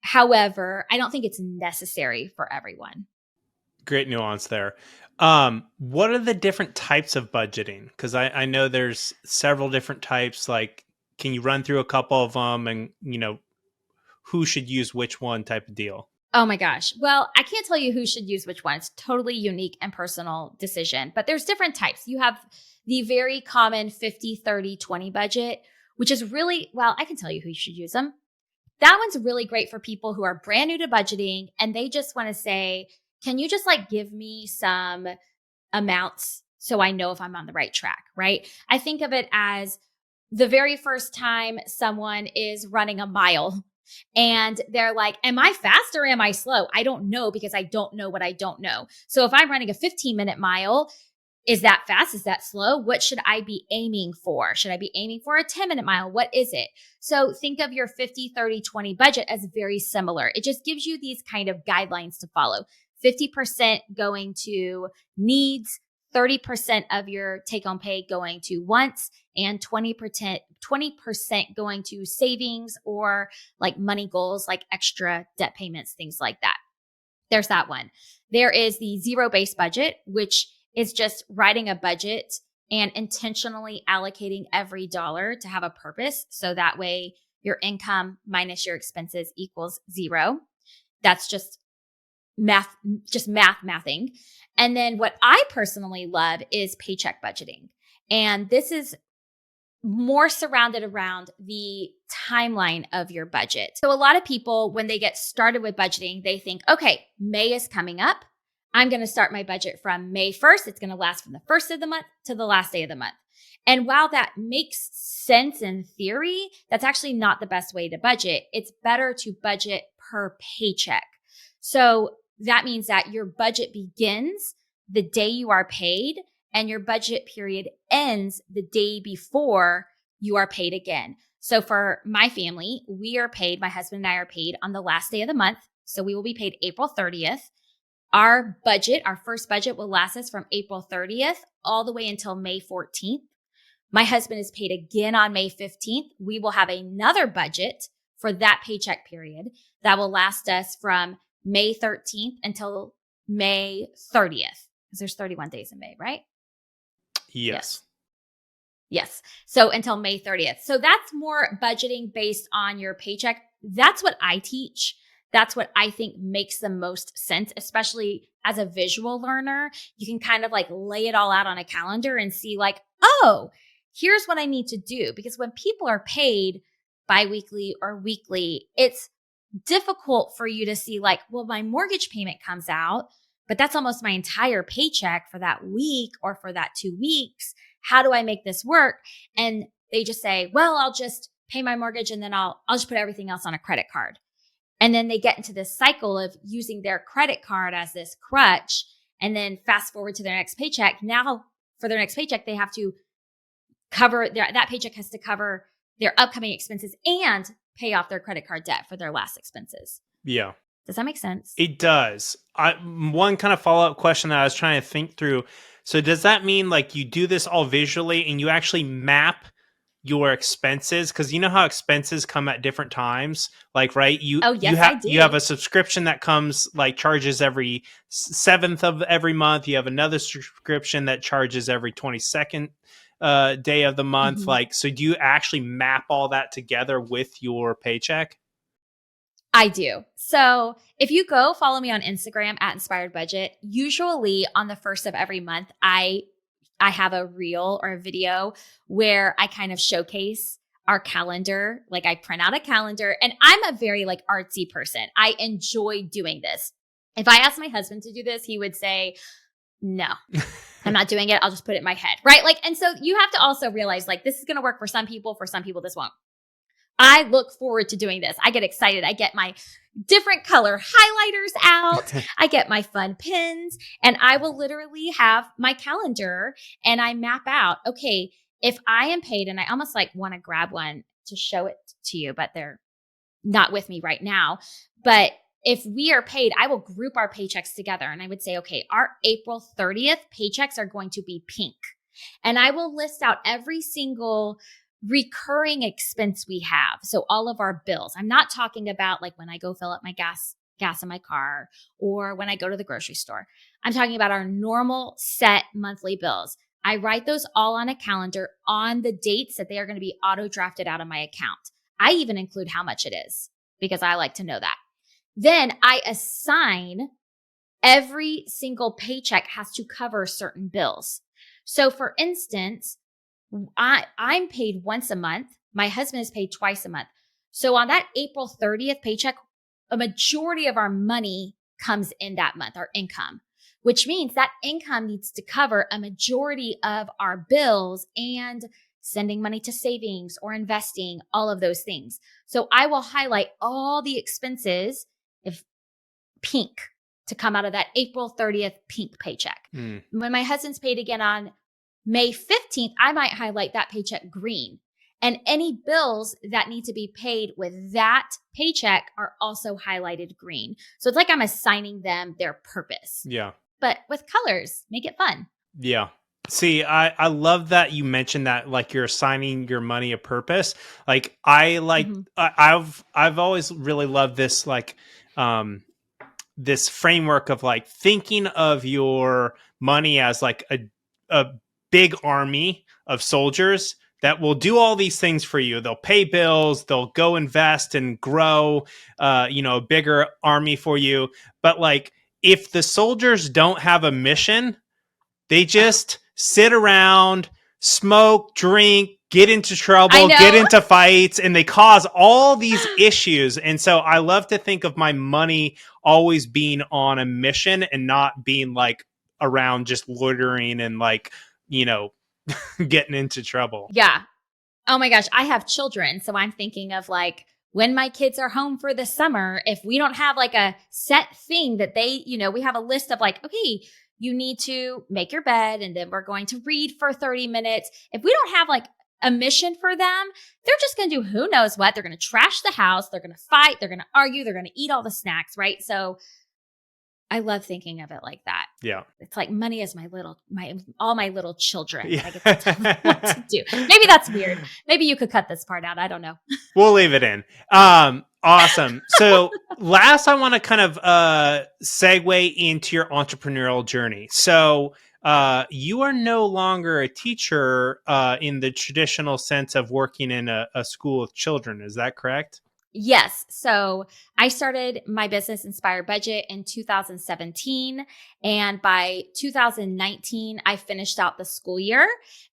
However, I don't think it's necessary for everyone. Great nuance there. What are the different types of budgeting? Because I know there's several different types. Like, can you run through a couple of them, and who should use which one type of deal? Oh my gosh. Well, I can't tell you who should use which one. It's totally unique and personal decision, but there's different types. You have the very common 50-30-20 budget, which is really, well, I can tell you who should use them. That one's really great for people who are brand new to budgeting and they just want to say, can you just like give me some amounts so I know if I'm on the right track, right? I think of it as the very first time someone is running a mile and they're like, am I fast or am I slow? I don't know, because I don't know what I don't know. So if I'm running a 15-minute mile, is that fast? Is that slow? What should I be aiming for? Should I be aiming for a 10-minute mile? What is it? So think of your 50-30-20 budget as very similar. It just gives you these kind of guidelines to follow. 50% going to needs, 30% of your take-home pay going to wants, and 20% going to savings or like money goals, like extra debt payments, things like that. There's that one. There is the zero-based budget, which is just writing a budget and intentionally allocating every dollar to have a purpose. So that way your income minus your expenses equals zero. That's just mathing. And then what I personally love is paycheck budgeting. And this is more surrounded around the timeline of your budget. So a lot of people, when they get started with budgeting, they think, okay, May is coming up. I'm going to start my budget from May 1st. It's going to last from the first of the month to the last day of the month. And while that makes sense in theory, that's actually not the best way to budget. It's better to budget per paycheck. So that means that your budget begins the day you are paid and your budget period ends the day before you are paid again. So for my family, we are paid, my husband and I are paid on the last day of the month. So we will be paid April 30th. Our budget, our first budget, will last us from April 30th all the way until May 14th. My husband is paid again on May 15th. We will have another budget for that paycheck period that will last us from May 13th until May 30th, because there's 31 days in May, right? Yes. Yes. So until May 30th. So that's more budgeting based on your paycheck. That's what I teach. That's what I think makes the most sense, especially as a visual learner. You can kind of like lay it all out on a calendar and see like, oh, here's what I need to do. Because when people are paid biweekly or weekly, it's difficult for you to see like, well, my mortgage payment comes out, but that's almost my entire paycheck for that week or for that 2 weeks. How do I make this work? And they just say, well, I'll just pay my mortgage and then I'll just put everything else on a credit card. And then they get into this cycle of using their credit card as this crutch. And then fast forward to their next paycheck. Now for their next paycheck, they have to cover that paycheck has to cover their upcoming expenses and pay off their credit card debt for their last expenses. Yeah. Does that make sense? It does. One kind of follow-up question that I was trying to think through. So does that mean like you do this all visually and you actually map your expenses? Because you know how expenses come at different times, like, right? Oh, yes, I do. You have a subscription that comes like charges every 7th of every month. You have another subscription that charges every 22nd day of the month. Mhm. Like, so do you actually map all that together with your paycheck? I do. So if you go follow me on Instagram at Inspired Budget, usually on the first of every month, I have a reel or a video where I kind of showcase our calendar. Like I print out a calendar, and I'm a very like artsy person. I enjoy doing this. If I asked my husband to do this, he would say, no, I'm not doing it. I'll just put it in my head. Right. Like, and so you have to also realize like this is going to work for some people. For some people, this won't. I look forward to doing this. I get excited. I get my different color highlighters out. I get my fun pins, and I will literally have my calendar and I map out, okay, if I am paid, and I almost like want to grab one to show it to you, but they're not with me right now. But if we are paid, I will group our paychecks together and I would say, okay, our April 30th paychecks are going to be pink. And I will list out every single recurring expense we have. So all of our bills. I'm not talking about like when I go fill up my gas in my car or when I go to the grocery store. I'm talking about our normal set monthly bills. I write those all on a calendar on the dates that they are going to be auto drafted out of my account. I even include how much it is because I like to know that. Then I assign every single paycheck has to cover certain bills. So for instance, I'm paid once a month. My husband is paid twice a month. So on that April 30th paycheck, a majority of our money comes in that month, our income, which means that income needs to cover a majority of our bills and sending money to savings or investing, all of those things. So I will highlight all the expenses, if pink, to come out of that April 30th pink paycheck. When my husband's paid again on May 15th, I might highlight that paycheck green. And any bills that need to be paid with that paycheck are also highlighted green. So it's like I'm assigning them their purpose. Yeah. But with colors, make it fun. Yeah. See, I love that you mentioned that, like you're assigning your money a purpose. Like I've always really loved this, like, this framework of like thinking of your money as like a big army of soldiers that will do all these things for you. They'll pay bills, they'll go invest and grow, a bigger army for you. But like, if the soldiers don't have a mission, they just sit around, smoke, drink, get into trouble, get into fights, and they cause all these issues. And so I love to think of my money always being on a mission and not being like around just loitering and like, getting into trouble. Yeah. Oh my gosh. I have children. So I'm thinking of like when my kids are home for the summer, if we don't have like a set thing that they, we have a list of like, okay, you need to make your bed and then we're going to read for 30 minutes. If we don't have like a mission for them, they're just going to do who knows what. They're going to trash the house. They're going to fight. They're going to argue. They're going to eat all the snacks, right? So I love thinking of it like that. Yeah. It's like money is all my little children. Yeah. I get to tell them what to do. Maybe that's weird. Maybe you could cut this part out. I don't know. We'll leave it in. Awesome. So last, I want to kind of segue into your entrepreneurial journey. So you are no longer a teacher in the traditional sense of working in a school of children. Is that correct? Yes. So I started my business Inspired Budget in 2017. And by 2019, I finished out the school year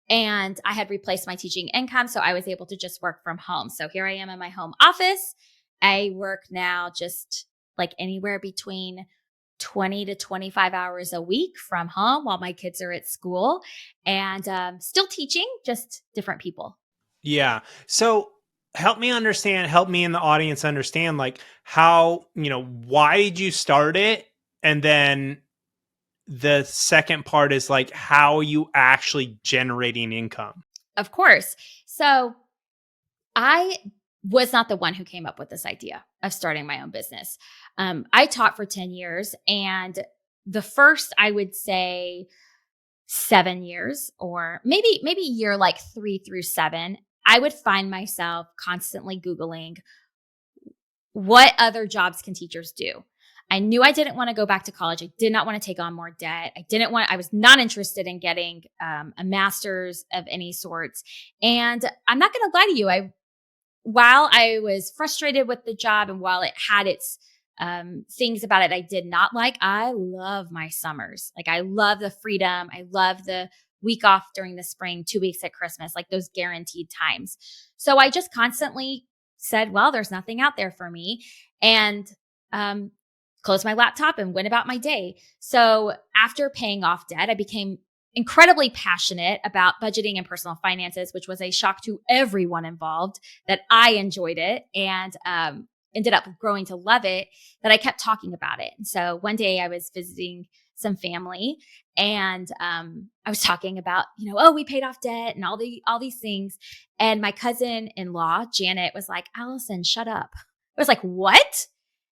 and I had replaced my teaching income. So I was able to just work from home. So here I am in my home office. I work now just like anywhere between 20 to 25 hours a week from home while my kids are at school and still teaching, just different people. Yeah. So help me and the audience understand like how, why did you start it? And then the second part is like, how are you actually generating income? Of course. So I was not the one who came up with this idea of starting my own business. I taught for 10 years, and the first, I would say, 7 years, or maybe year like 3 through 7, I would find myself constantly Googling, what other jobs can teachers do? I knew I didn't want to go back to college. I did not want to take on more debt. I was not interested in getting a master's of any sorts. And I'm not going to lie to you. While I was frustrated with the job, and while it had its things about it I did not like, I love my summers. Like, I love the freedom. I love the week off during the spring, 2 weeks at Christmas, like those guaranteed times. So I just constantly said, well, there's nothing out there for me. And closed my laptop and went about my day. So after paying off debt, I became incredibly passionate about budgeting and personal finances, which was a shock to everyone involved, that I enjoyed it and ended up growing to love it, that I kept talking about it. And so one day I was visiting some family, and I was talking about, oh, we paid off debt and all these things. And my cousin-in-law, Janet, was like, Allison, shut up. I was like, what?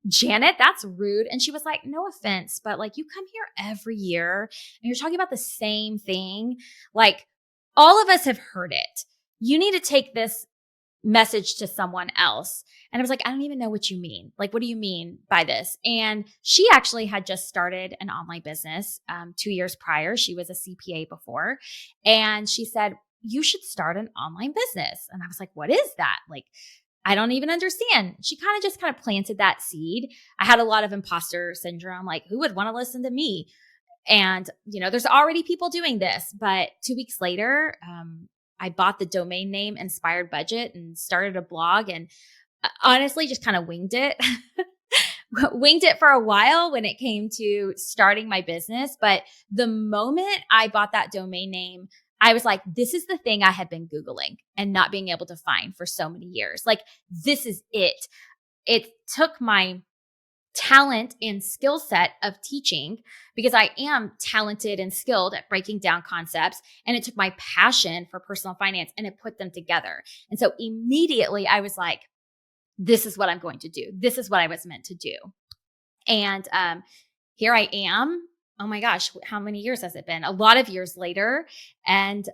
Janet, that's rude. And she was like, no offense, but like, you come here every year and you're talking about the same thing. Like, all of us have heard it. You need to take this message to someone else. And I was like, I don't even know what you mean. Like, what do you mean by this? And she actually had just started an online business 2 years prior. She was a CPA before. And she said, you should start an online business. And I was like, what is that? Like, I don't even understand. She kind of planted that seed. I had a lot of imposter syndrome. Like, who would want to listen to me? And, there's already people doing this. But 2 weeks later, I bought the domain name Inspired Budget and started a blog, and honestly just kind of winged it. Winged it for a while when it came to starting my business. But the moment I bought that domain name, I was like, this is the thing I had been Googling and not being able to find for so many years. Like, this is it. It took my talent and skill set of teaching, because I am talented and skilled at breaking down concepts. And it took my passion for personal finance and it put them together. And so immediately I was like, this is what I'm going to do. This is what I was meant to do. And here I am. Oh my gosh, how many years has it been? A lot of years later. And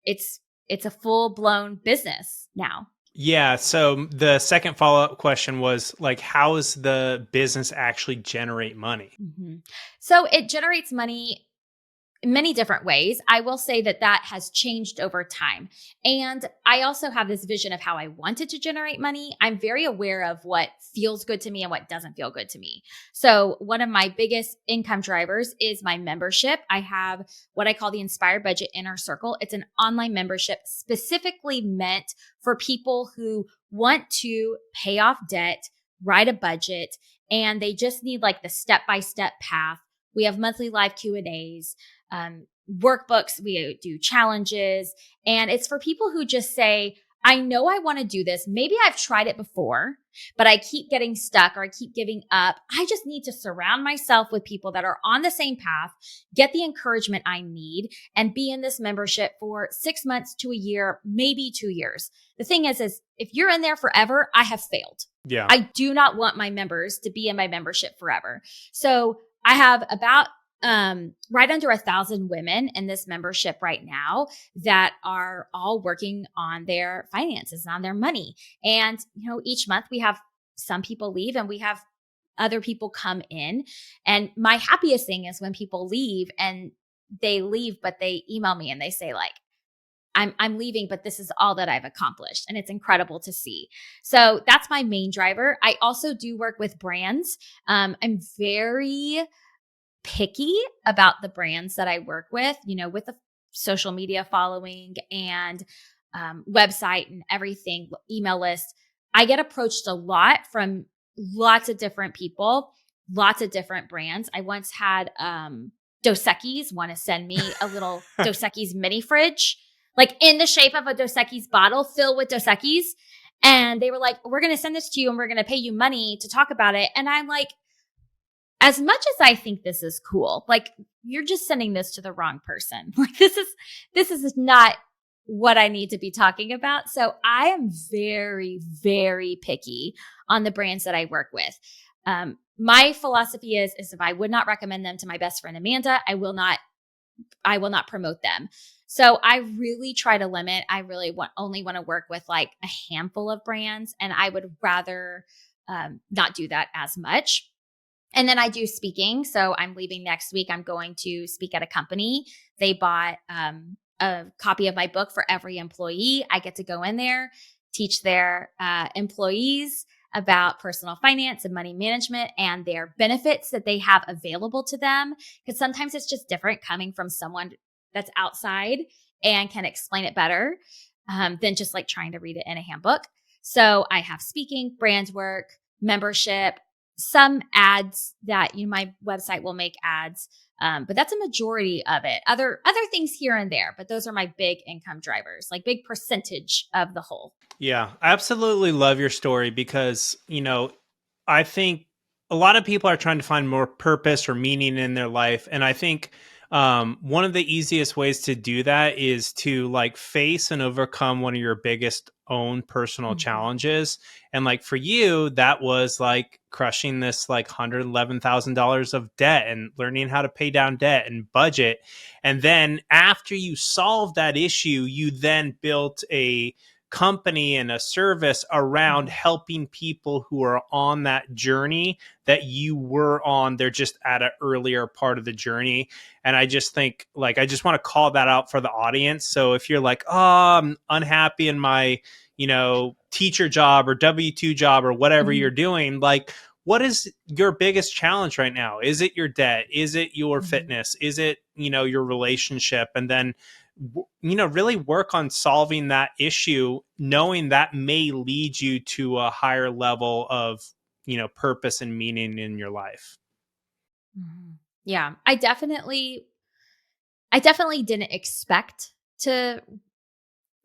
it's a full-blown business now. Yeah. So the second follow-up question was like, how does the business actually generate money? Mm-hmm. So it generates money in many different ways. I will say that has changed over time. And I also have this vision of how I want it to generate money. I'm very aware of what feels good to me and what doesn't feel good to me. So one of my biggest income drivers is my membership. I have what I call the Inspired Budget Inner Circle. It's an online membership specifically meant for people who want to pay off debt, write a budget, and they just need like the step-by-step path. We have monthly live Q&As, workbooks, we do challenges, and it's for people who just say, I know I want to do this. Maybe I've tried it before, but I keep getting stuck or I keep giving up. I just need to surround myself with people that are on the same path, get the encouragement I need, and be in this membership for 6 months to a year, maybe 2 years. The thing is if you're in there forever, I have failed. Yeah. I do not want my members to be in my membership forever. So I have about right under 1,000 women in this membership right now that are all working on their finances, on their money. And, each month we have some people leave and we have other people come in. And my happiest thing is when people leave and they leave, but they email me and they say like, I'm leaving, but this is all that I've accomplished. And it's incredible to see. So that's my main driver. I also do work with brands. I'm very picky about the brands that I work with, with a social media following and website and everything, email list. I get approached a lot from lots of different people, lots of different brands. I once had Dos Equis want to send me a little Dos Equis mini fridge, like in the shape of a Dos Equis bottle filled with Dos Equis. And they were like, we're going to send this to you and we're going to pay you money to talk about it. And I'm like, as much as I think this is cool, like you're just sending this to the wrong person. Like this is not what I need to be talking about. So I am very, very picky on the brands that I work with. My philosophy is if I would not recommend them to my best friend Amanda, I will not promote them. So I really try to limit. I really only want to work with like a handful of brands, and I would rather not do that as much. And then I do speaking. So I'm leaving next week. I'm going to speak at a company. They bought a copy of my book for every employee. I get to go in there, teach their employees about personal finance and money management and their benefits that they have available to them. Because sometimes it's just different coming from someone that's outside and can explain it better than just like trying to read it in a handbook. So I have speaking, brand work, membership, some ads that my website will make ads, but that's a majority of it. Other things here and there, but those are my big income drivers, like big percentage of the whole. Yeah, I absolutely love your story because, I think a lot of people are trying to find more purpose or meaning in their life. And I think one of the easiest ways to do that is to like face and overcome one of your biggest own personal challenges. And like for you, that was like crushing this like $111,000 of debt and learning how to pay down debt and budget. And then after you solved that issue, you then built a company and a service around helping people who are on that journey that you were on. They're just at an earlier part of the journey. And I just think like, I just want to call that out for the audience. So if you're like, oh, I'm unhappy in my, teacher job or W-2 job or whatever you're doing, like, what is your biggest challenge right now? Is it your debt? Is it your fitness? Is it, your relationship? And then really work on solving that issue, knowing that may lead you to a higher level of, purpose and meaning in your life. Yeah, I definitely didn't expect to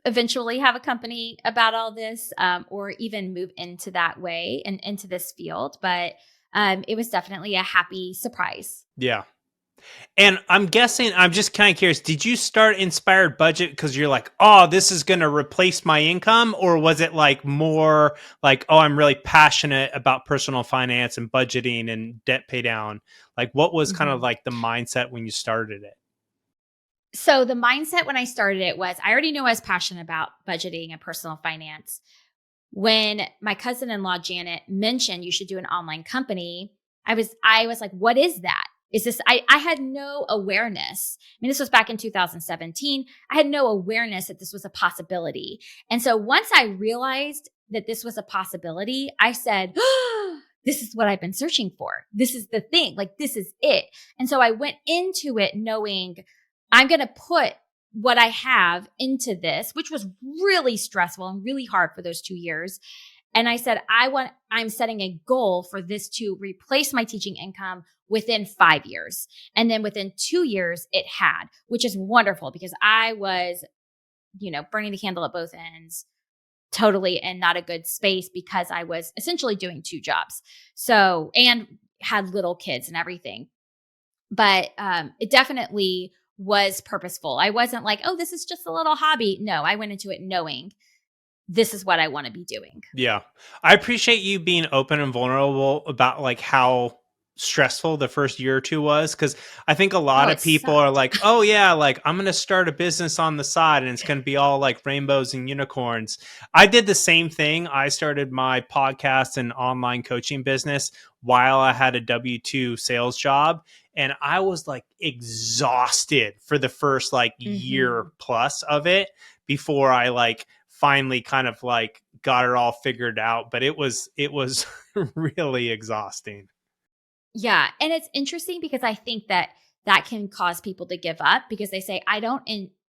eventually have a company about all this, or even move into that way and into this field. But it was definitely a happy surprise. Yeah. And I'm guessing, I'm just kind of curious, did you start Inspired Budget because you're like, oh, this is going to replace my income? Or was it like more like, oh, I'm really passionate about personal finance and budgeting and debt pay down? Like what was kind of like the mindset when you started it? So the mindset when I started it was I already knew I was passionate about budgeting and personal finance. When my cousin-in-law, Janet, mentioned you should do an online company, I was like, what is that? Is this, I had no awareness. I mean, this was back in 2017. I had no awareness that this was a possibility. And so once I realized that this was a possibility, I said, oh, this is what I've been searching for. This is the thing. Like, this is it. And so I went into it knowing I'm going to put what I have into this, which was really stressful and really hard for those 2 years. And I said, I'm setting a goal for this to replace my teaching income within 5 years. And then within 2 years, it had, which is wonderful because I was, burning the candle at both ends, totally in not a good space because I was essentially doing 2 jobs. So, and had little kids and everything. But it definitely was purposeful. I wasn't like, oh, this is just a little hobby. No, I went into it knowing this is what I want to be doing. Yeah. I appreciate you being open and vulnerable about like how stressful the first year or two was. Cause I think a lot of people are like, oh yeah, like I'm going to start a business on the side and it's going to be all like rainbows and unicorns. I did the same thing. I started my podcast and online coaching business while I had a W-2 sales job. And I was like exhausted for the first like year plus of it before I like finally kind of like got it all figured out. But it was really exhausting. Yeah. And it's interesting because I think that can cause people to give up because they say, I don't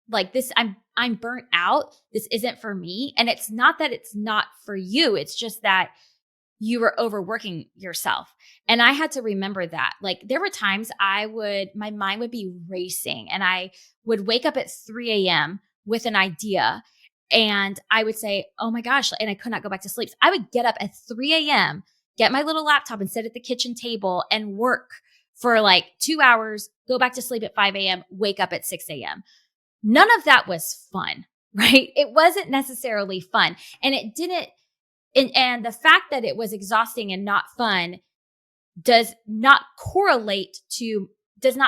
like this. I'm burnt out. This isn't for me. And it's not that it's not for you. It's just that you were overworking yourself. And I had to remember that. Like there were times my mind would be racing and I would wake up at 3 a.m. with an idea and I would say, oh my gosh, and I could not go back to sleep. So I would get up at 3 a.m., get my little laptop and sit at the kitchen table and work for like 2 hours, go back to sleep at 5 a.m., wake up at 6 a.m. None of that was fun, right? It wasn't necessarily fun. And it didn't, and the fact that it was exhausting and not fun does not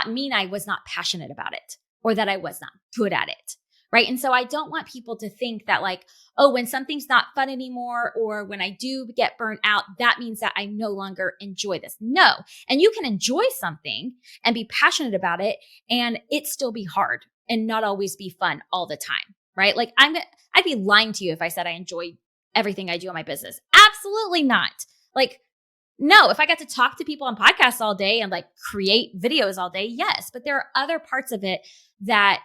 mean I was not passionate about it or that I was not good at it. Right. And so I don't want people to think that like, oh, when something's not fun anymore, or when I do get burnt out, that means that I no longer enjoy this. No. And you can enjoy something and be passionate about it and it still be hard and not always be fun all the time. Right. Like I'd be lying to you if I said I enjoy everything I do in my business. Absolutely not. Like, no, if I got to talk to people on podcasts all day and like create videos all day, yes. But there are other parts of it that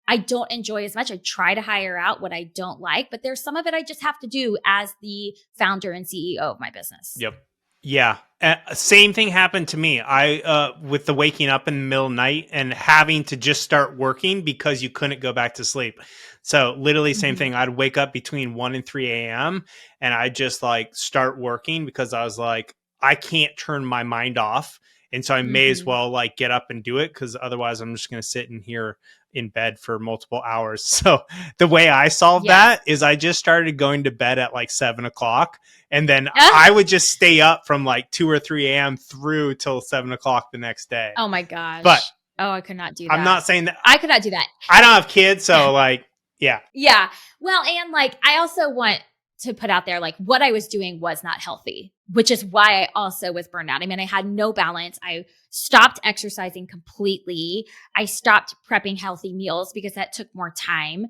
I don't enjoy as much. I try to hire out what I don't like, but there's some of it I just have to do as the founder and CEO of my business. Yep. Yeah. Same thing happened to me. With the waking up in the middle of the night and having to just start working because you couldn't go back to sleep. So literally same thing. I'd wake up between 1 and 3 a.m. and I'd just like start working because I was like, I can't turn my mind off. And so I may as well like get up and do it because otherwise I'm just going to sit in here in bed for multiple hours. So the way I solved that is I just started going to bed at like 7 o'clock. And then I would just stay up from like 2 or 3 a.m. through till 7 o'clock the next day. Oh my gosh. But I could not do that. I'm not saying that. I could not do that. I don't have kids. So like, yeah. Yeah. Well, and like, I also want to put out there, like what I was doing was not healthy, which is why I also was burned out. I mean, I had no balance. I stopped exercising completely. I stopped prepping healthy meals because that took more time.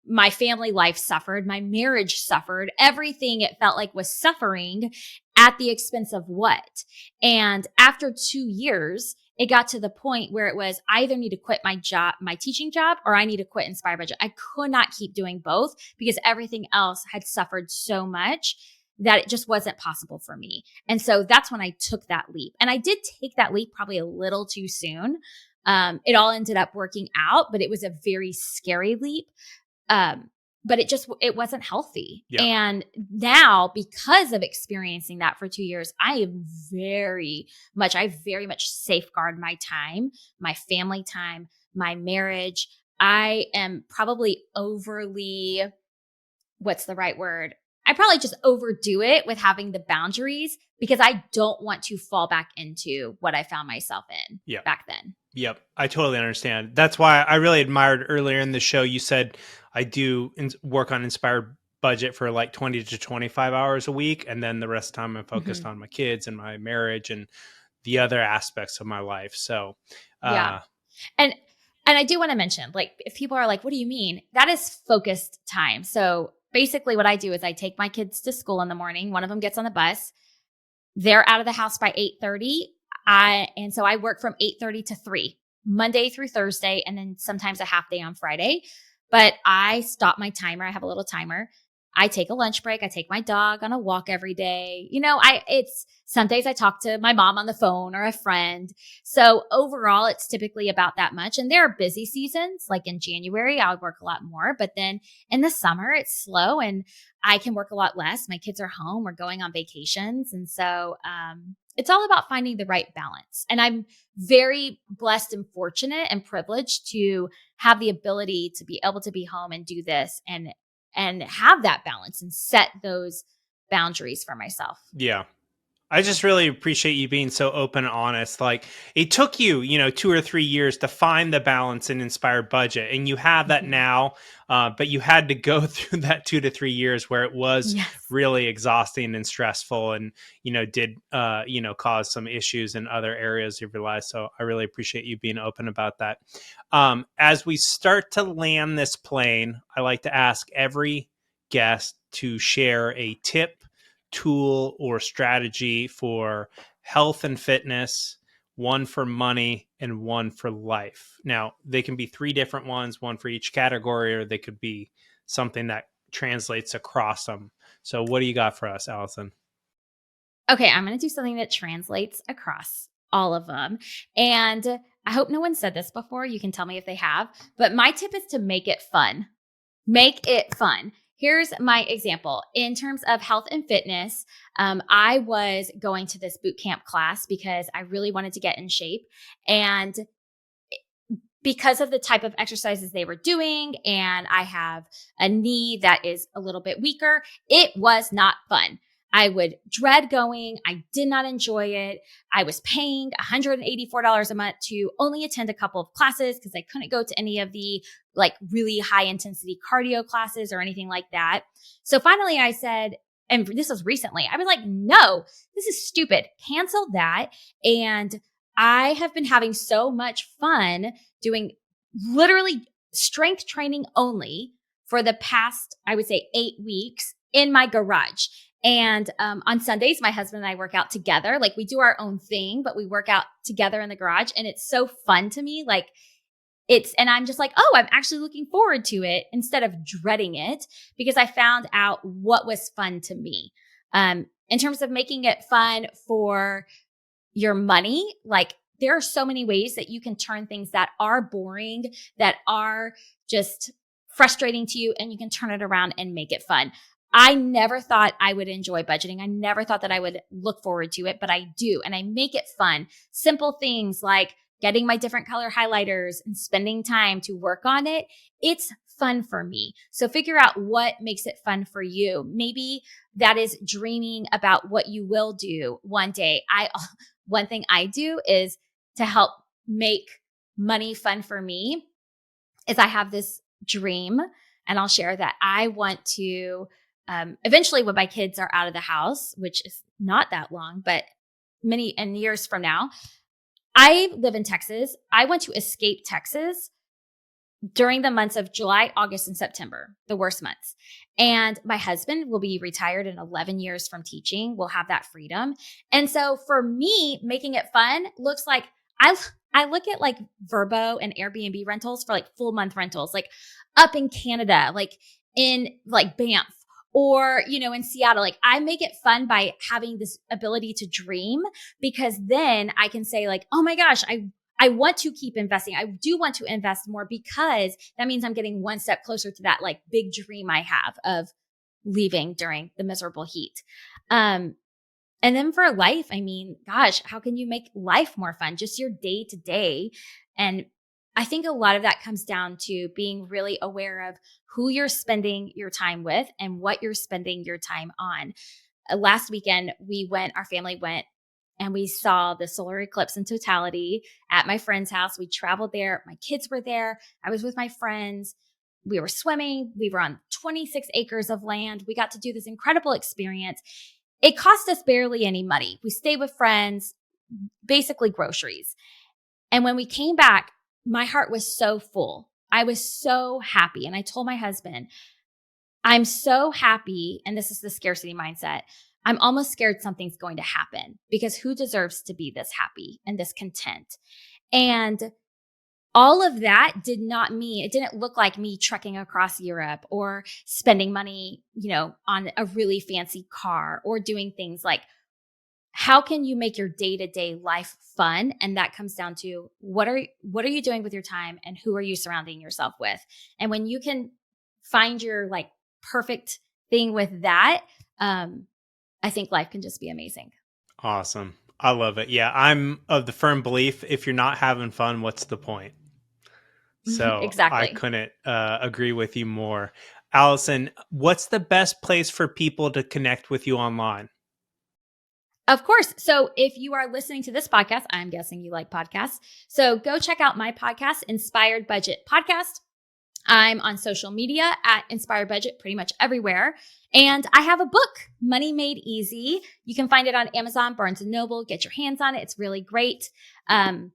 My family life suffered. My marriage suffered. Everything it felt like was suffering at the expense of what? And after 2 years, it got to the point where it was I either need to quit my job, my teaching job, or I need to quit Inspire Budget. I could not keep doing both because everything else had suffered so much that it just wasn't possible for me. And so that's when I took that leap. And I did take that leap probably a little too soon. It all ended up working out, but it was a very scary leap. But it wasn't healthy. Yeah. And now because of experiencing that for 2 years, I very much safeguard my time, my family time, my marriage. I am probably overly, what's the right word? I probably just overdo it with having the boundaries because I don't want to fall back into what I found myself in back then. Yep. I totally understand. That's why I really admired earlier in the show. You said I do work on Inspired Budget for like 20 to 25 hours a week. And then the rest of the time I'm focused on my kids and my marriage and the other aspects of my life. So, yeah. And I do want to mention, like, if people are like, what do you mean? That is focused time. So basically what I do is I take my kids to school in the morning. One of them gets on the bus. They're out of the house by 8:30. And so I work from 8:30 to 3, Monday through Thursday, and then sometimes a half day on Friday. But I stop my timer. I have a little timer. I take a lunch break. I take my dog on a walk every day. You know, some days I talk to my mom on the phone or a friend. So overall, it's typically about that much. And there are busy seasons, like in January, I would work a lot more. But then in the summer, it's slow and I can work a lot less. My kids are home. We're going on vacations. And so it's all about finding the right balance. And I'm very blessed and fortunate and privileged to have the ability to be able to be home and do this and have that balance and set those boundaries for myself. Yeah. I just really appreciate you being so open and honest. Like it took you, 2 or 3 years to find the balance in Inspired Budget, and you have that now. But you had to go through that 2 to 3 years where it was really exhausting and stressful, and did cause some issues in other areas of your life. So I really appreciate you being open about that. As we start to land this plane, I like to ask every guest to share a tip, tool, or strategy for health and fitness, one for money and one for life. Now, they can be 3 different ones, one for each category, or they could be something that translates across them. So what do you got for us, Allison? Okay, I'm going to do something that translates across all of them. And I hope no one said this before. You can tell me if they have. But my tip is to make it fun. Make it fun. here's my example. In terms of health and fitness, I was going to this boot camp class because I really wanted to get in shape. And because of the type of exercises they were doing, and I have a knee that is a little bit weaker, it was not fun. I would dread going. I did not enjoy it. I was paying $184 a month to only attend a couple of classes because I couldn't go to any of the like really high intensity cardio classes or anything like that. So finally I said, and this was recently, I was like, no, this is stupid. Cancel that. And I have been having so much fun doing literally strength training only for the past, I would say, 8 weeks in my garage. And on Sundays, my husband and I work out together. Like we do our own thing, but we work out together in the garage. And it's so fun to me. Like and I'm just like, oh, I'm actually looking forward to it instead of dreading it because I found out what was fun to me. In terms of making it fun for your money, like there are so many ways that you can turn things that are boring, that are just frustrating to you, and you can turn it around and make it fun. I never thought I would enjoy budgeting. I never thought that I would look forward to it, but I do. And I make it fun. Simple things like getting my different color highlighters and spending time to work on it. It's fun for me. So figure out what makes it fun for you. Maybe that is dreaming about what you will do one day. One thing I do is to help make money fun for me is I have this dream, and I'll share that I want to eventually when my kids are out of the house, which is not that long, but many and years from now, I live in Texas. I want to escape Texas during the months of July, August, and September, the worst months. And my husband will be retired in 11 years from teaching. We'll have that freedom. And so for me, making it fun looks like I look at like Vrbo and Airbnb rentals for like full month rentals, like up in Canada, like in like Banff, or, in Seattle. Like I make it fun by having this ability to dream, because then I can say like, oh my gosh, I want to keep investing. I do want to invest more because that means I'm getting one step closer to that like big dream I have of leaving during the miserable heat. And then for life, I mean, gosh, how can you make life more fun? Just your day to day. And I think a lot of that comes down to being really aware of who you're spending your time with and what you're spending your time on. Last weekend, our family went and we saw the solar eclipse in totality at my friend's house. We traveled there. My kids were there. I was with my friends. We were swimming. We were on 26 acres of land. We got to do this incredible experience. It cost us barely any money. We stayed with friends, basically groceries. And when we came back, my heart was so full. I was so happy. And I told my husband, I'm so happy. And this is the scarcity mindset. I'm almost scared something's going to happen, because who deserves to be this happy and this content? And all of that it didn't look like me trekking across Europe or spending money, on a really fancy car or doing things like, how can you make your day-to-day life fun? And that comes down to what are you doing with your time and who are you surrounding yourself with? And when you can find your like perfect thing with that, I think life can just be amazing. Awesome. I love it. Yeah, I'm of the firm belief, if you're not having fun, what's the point? So Exactly. I couldn't agree with you more. Allison, what's the best place for people to connect with you online? Of course. So if you are listening to this podcast, I'm guessing you like podcasts. So go check out my podcast, Inspired Budget Podcast. I'm on social media at Inspired Budget pretty much everywhere. And I have a book, Money Made Easy. You can find it on Amazon, Barnes & Noble. Get your hands on it. It's really great. And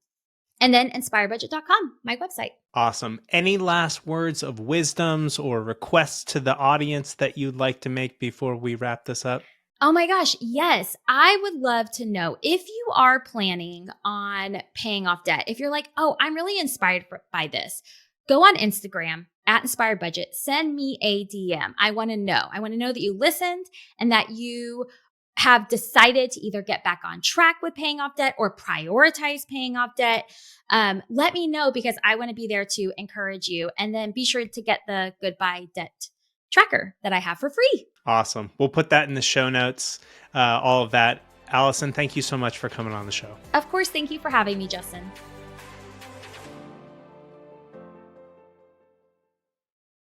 then inspiredbudget.com, my website. Awesome. Any last words of wisdoms or requests to the audience that you'd like to make before we wrap this up? Oh my gosh, yes. I would love to know if you are planning on paying off debt. If you're like, oh, I'm really inspired by this, go on Instagram at Inspired Budget. Send me a DM. I want to know. I want to know that you listened and that you have decided to either get back on track with paying off debt or prioritize paying off debt. Let me know, because I want to be there to encourage you. And then be sure to get the Goodbye Debt tracker that I have for free. Awesome. We'll put that in the show notes, all of that. Allison, thank you so much for coming on the show. Of course, thank you for having me, Justin.